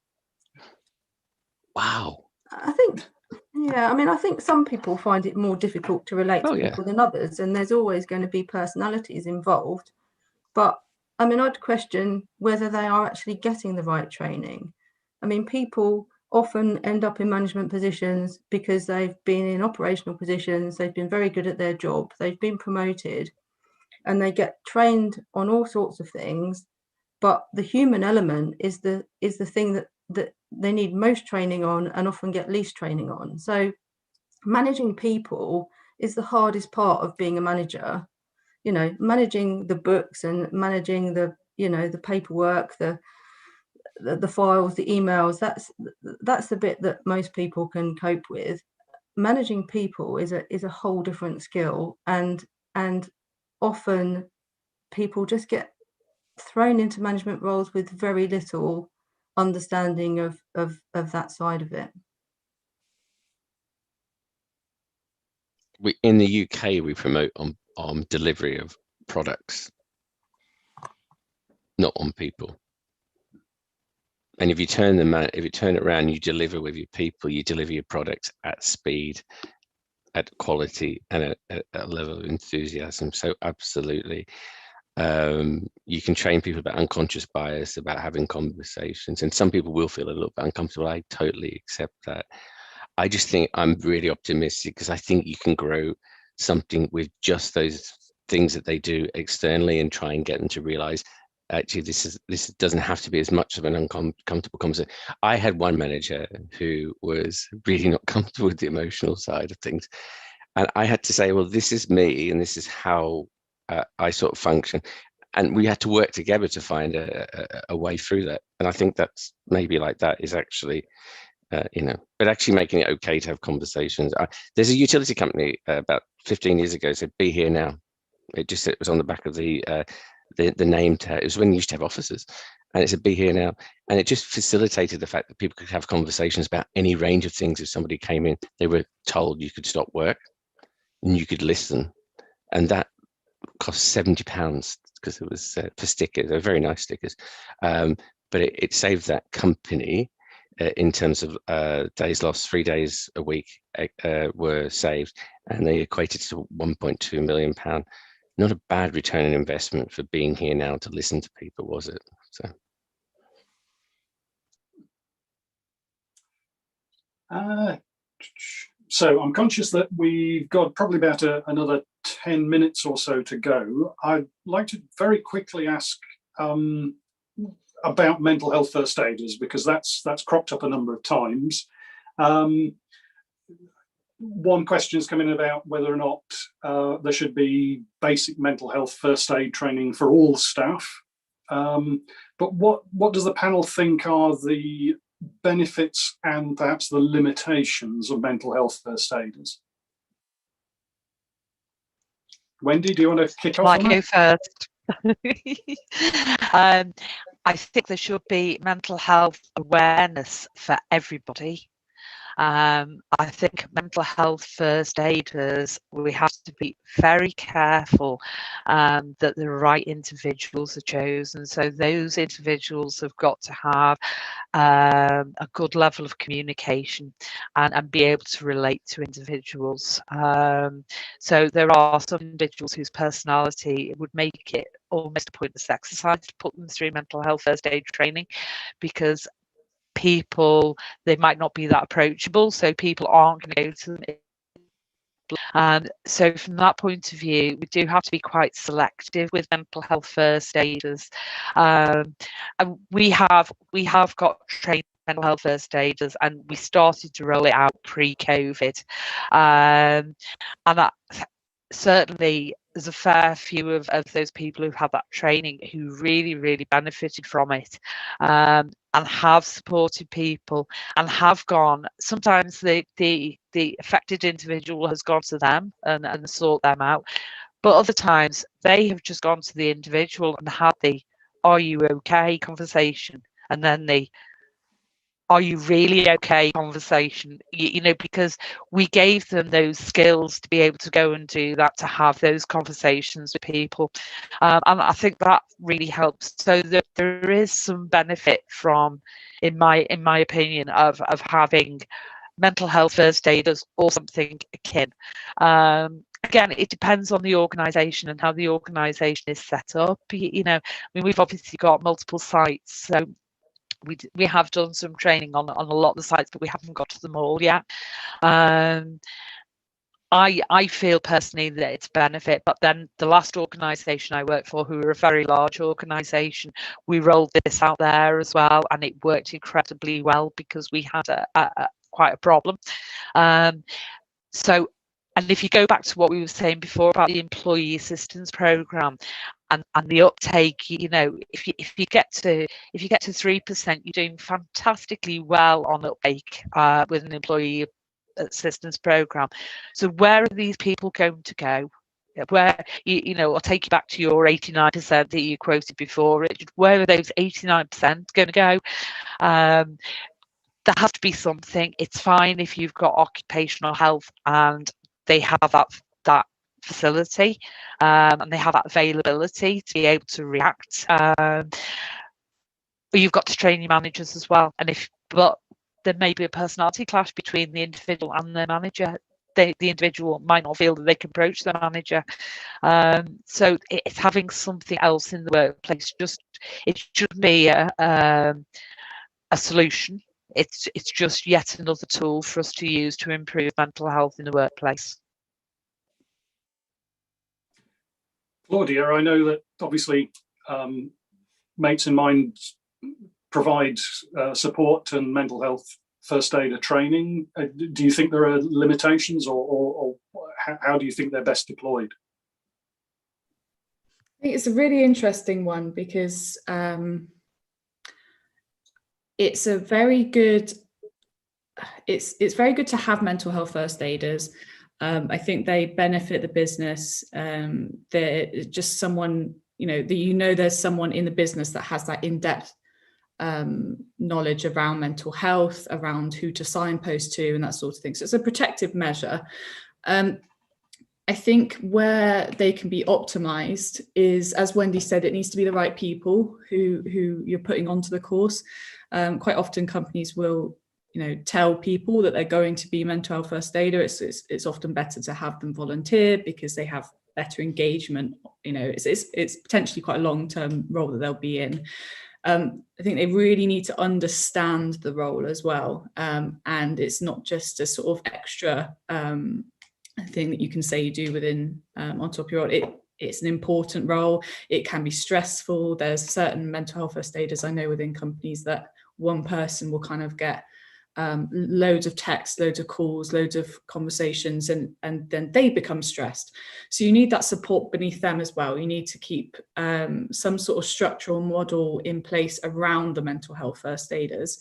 Wow. I think, I think some people find it more difficult to relate to people than others, and there's always going to be personalities involved. But I'd question whether they are actually getting the right training. People often end up in management positions because they've been in operational positions, they've been very good at their job, they've been promoted, and they get trained on all sorts of things. But the human element is the thing that they need most training on and often get least training on. So managing people is the hardest part of being a manager. Managing the books and managing the paperwork, the files, the emails, that's the bit that most people can cope with. Managing people is a whole different skill, and often people just get thrown into management roles with very little understanding of that side of it. In the UK, we promote on delivery of products, not on people. And if you turn it around, you deliver with your people, you deliver your products at speed, at quality, and at a level of enthusiasm. So absolutely. You can train people about unconscious bias, about having conversations, and some people will feel a little bit uncomfortable. I totally accept that. I just think I'm really optimistic because I think you can grow something with just those things that they do externally and try and get them to realize actually this doesn't have to be as much of an uncomfortable conversation. I had one manager who was really not comfortable with the emotional side of things, and I had to say, well, this is me and this is how I sort of function, and we had to work together to find a way through that. And I think that's maybe like that is actually but actually making it okay to have conversations. There's a utility company about 15 years ago said, "Be here now." It was on the back of the name tag. It was when you used to have offices, and it said, "Be here now," and it just facilitated the fact that people could have conversations about any range of things. If somebody came in, they were told you could stop work and you could listen, and that cost £70 because it was for stickers. They're very nice stickers, but it saved that company. In terms of days lost, 3 days a week were saved, and they equated to £1.2 million. Not a bad return on investment for being here now to listen to people, was it? So I'm conscious that we've got probably about another 10 minutes or so to go. I'd like to very quickly ask about mental health first aiders, because that's cropped up a number of times. One question's come in about whether or not there should be basic mental health first aid training for all staff. But what does the panel think are the benefits and perhaps the limitations of mental health first aiders? Wendy, do you want to kick off on that? I go first. I think there should be mental health awareness for everybody. I think mental health first aiders, we have to be very careful that the right individuals are chosen. So those individuals have got to have a good level of communication and be able to relate to individuals. So there are some individuals whose personality would make it almost a pointless exercise to put them through mental health first aid training, because people, they might not be that approachable, so people aren't going to go to them. So from that point of view, we do have to be quite selective with mental health first aiders. And we have got trained mental health first aiders, and we started to roll it out pre-COVID, and that certainly there's a fair few of those people who've had that training who really benefited from it, and have supported people and have gone. Sometimes the affected individual has gone to them and sought them out, but other times they have just gone to the individual and had the "Are you okay?" conversation, and then the "Are you really okay?" conversation, because we gave them those skills to be able to go and do that, to have those conversations with people. And I think that really helps. So there is some benefit from, in my opinion, of having mental health first aiders or something akin. Again, it depends on the organisation and how the organisation is set up. We've obviously got multiple sites, so we have done some training on a lot of the sites, but we haven't got to them all yet. I feel personally that it's a benefit, but then the last organisation I worked for, who were a very large organisation, we rolled this out there as well, and it worked incredibly well because we had quite a problem. And if you go back to what we were saying before about the employee assistance programme and the uptake, if you get to 3%, you're doing fantastically well on uptake with an employee assistance programme. So where are these people going to go? Where, I'll take you back to your 89% that you quoted before, Richard. Where are those 89% going to go? There has to be something. It's fine if you've got occupational health and they have that facility and they have that availability to be able to react. But you've got to train your managers as well. But there may be a personality clash between the individual and the manager. the individual might not feel that they can approach the manager. So it's having something else in the workplace. It shouldn't be a solution. It's just yet another tool for us to use to improve mental health in the workplace. Claudia, I know that obviously Mates in Mind provide support and mental health first aider training. Do you think there are limitations, or how do you think they're best deployed? I think it's a really interesting one because it's very good to have mental health first aiders. I think they benefit the business. They're just someone, there's someone in the business that has that in-depth knowledge around mental health, around who to signpost to and that sort of thing. So it's a protective measure. I think where they can be optimized is, as Wendy said, it needs to be the right people who you're putting onto the course. Quite often companies will tell people that they're going to be mental health first aider. It's often better to have them volunteer because they have better engagement. It's potentially quite a long-term role that they'll be in. I think they really need to understand the role as well, and it's not just a sort of extra thing that you can say you do within on top of your role. It's an important role. It can be stressful. There's certain mental health first aiders I know within companies that one person will kind of get loads of texts, loads of calls, loads of conversations, and then they become stressed. So you need that support beneath them as well. You need to keep some sort of structural model in place around the mental health first aiders.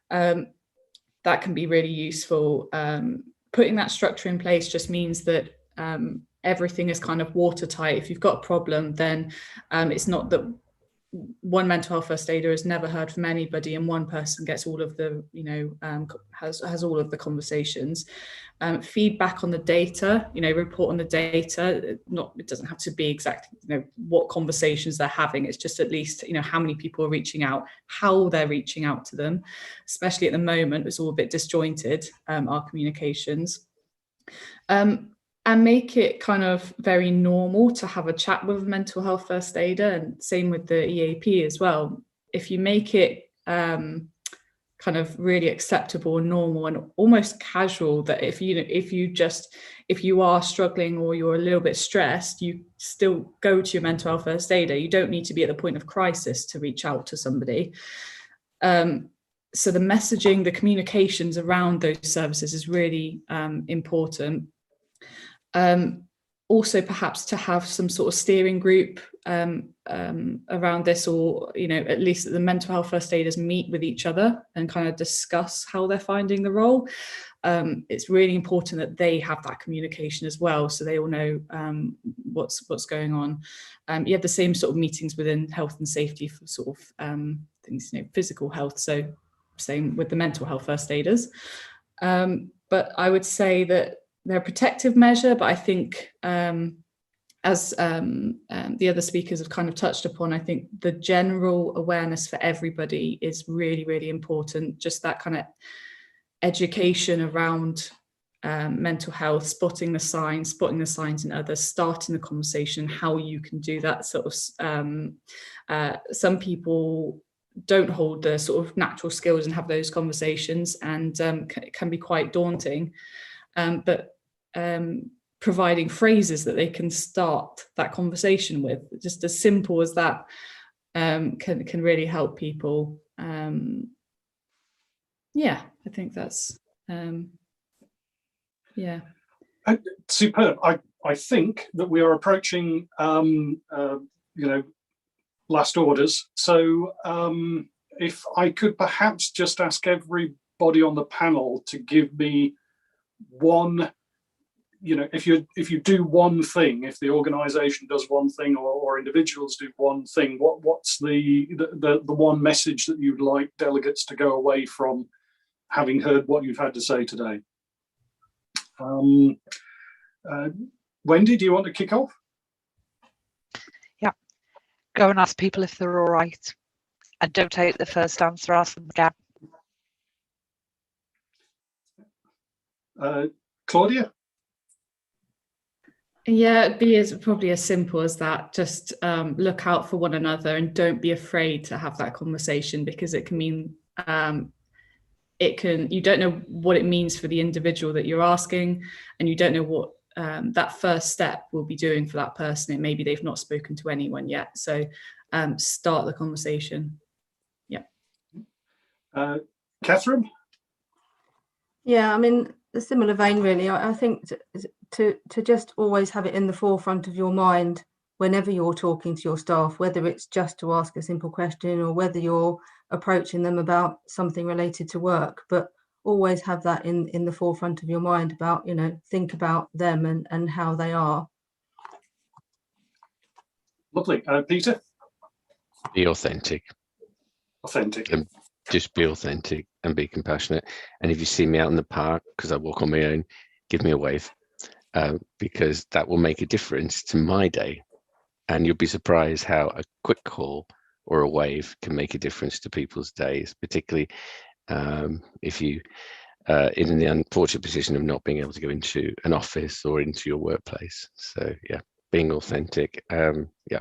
That can be really useful. Putting that structure in place just means that everything is kind of watertight. If you've got a problem, then it's not that one mental health first aider has never heard from anybody and one person gets all of the, has all of the conversations. Feedback on the data, report on the data. It doesn't have to be exactly, what conversations they're having. It's just at least, how many people are reaching out, how they're reaching out to them. Especially at the moment, it's all a bit disjointed, our communications. And make it kind of very normal to have a chat with a mental health first aider, and same with the EAP as well. If you make it kind of really acceptable and normal and almost casual, that if you are struggling or you're a little bit stressed, you still go to your mental health first aider. You don't need to be at the point of crisis to reach out to somebody. So the messaging, the communications around those services is really important. Also perhaps to have some sort of steering group around this, or at least that the mental health first aiders meet with each other and kind of discuss how they're finding the role. It's really important that they have that communication as well, so they all know what's going on. You have the same sort of meetings within health and safety for sort of things, physical health, so same with the mental health first aiders. But I would say that they're a protective measure, but I think as the other speakers have kind of touched upon, I think the general awareness for everybody is really, really important. Just that kind of education around mental health, spotting the signs in others, starting the conversation, how you can do that sort of, some people don't hold the sort of natural skills and have those conversations, and can be quite daunting. But providing phrases that they can start that conversation with, just as simple as that, can really help people. Yeah, I think that's yeah. Superb. I think that we are approaching last orders. So if I could perhaps just ask everybody on the panel to give me one, if you do one thing, if the organization does one thing, or individuals do one thing, what's the one message that you'd like delegates to go away from having heard what you've had to say today? Wendy, do you want to kick off? Yeah, go and ask people if they're all right, and don't take the first answer, ask them again. Claudia? Yeah, it'd be probably as simple as that. Just look out for one another and don't be afraid to have that conversation, because it can mean you don't know what it means for the individual that you're asking, and you don't know what that first step will be doing for that person. And maybe they've not spoken to anyone yet. So start the conversation. Yeah. Catherine? Yeah, I mean, a similar vein, really. I think to just always have it in the forefront of your mind whenever you're talking to your staff, whether it's just to ask a simple question or whether you're approaching them about something related to work, but always have that in the forefront of your mind about, think about them and how they are. Lovely. Peter? Be authentic. Authentic. And just be authentic and be compassionate. And if you see me out in the park, because I walk on my own, give me a wave, because that will make a difference to my day. And you'll be surprised how a quick call or a wave can make a difference to people's days, particularly if you in the unfortunate position of not being able to go into an office or into your workplace. So yeah, being authentic. Yeah,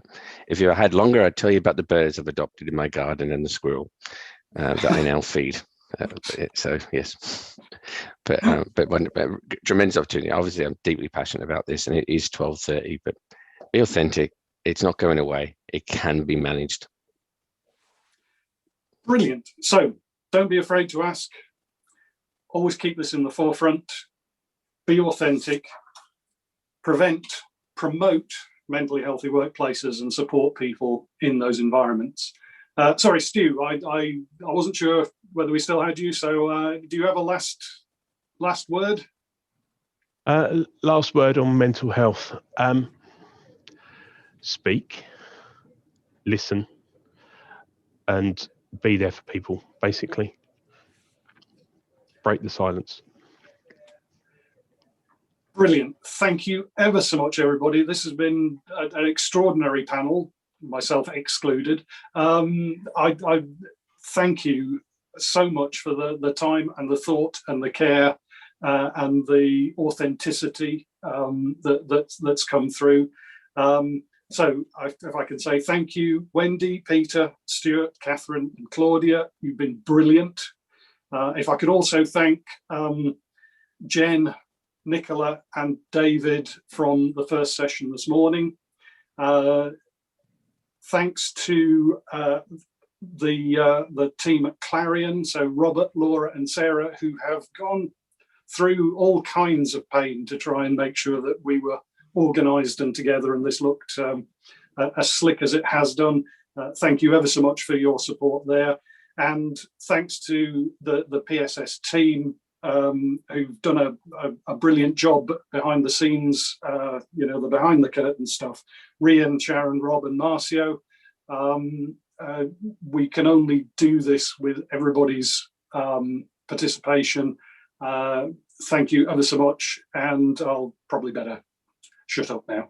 if you had longer, I'd tell you about the birds I've adopted in my garden and the squirrel that I now feed. So yes, but tremendous opportunity. Obviously, I'm deeply passionate about this, and it is 12:30. But be authentic. It's not going away. It can be managed. Brilliant. So don't be afraid to ask. Always keep this in the forefront. Be authentic. Promote mentally healthy workplaces and support people in those environments. Sorry, Stu, I wasn't sure whether we still had you. So do you have a last word? Last word on mental health. Speak, listen, and be there for people, basically. Break the silence. Brilliant. Thank you ever so much, everybody. This has been an extraordinary panel, myself excluded. I thank you so much for the time and the thought and the care and the authenticity that's come through. So if I can say thank you, Wendy, Peter, Stuart, Catherine, and Claudia, you've been brilliant. If I could also thank Jen, Nicola, and David from the first session this morning. Thanks to the team at Clarion, so Robert, Laura, and Sarah, who have gone through all kinds of pain to try and make sure that we were organised and together, and this looked as slick as it has done. Thank you ever so much for your support there, and thanks to the PSS team who've done a brilliant job behind the scenes, the behind the curtain stuff. Rian, Sharon, Rob, and Marcio. We can only do this with everybody's participation. Thank you ever so much, and I'll probably better shut up now.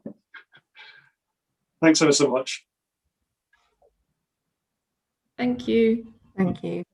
Thanks ever so much. Thank you. Thank you.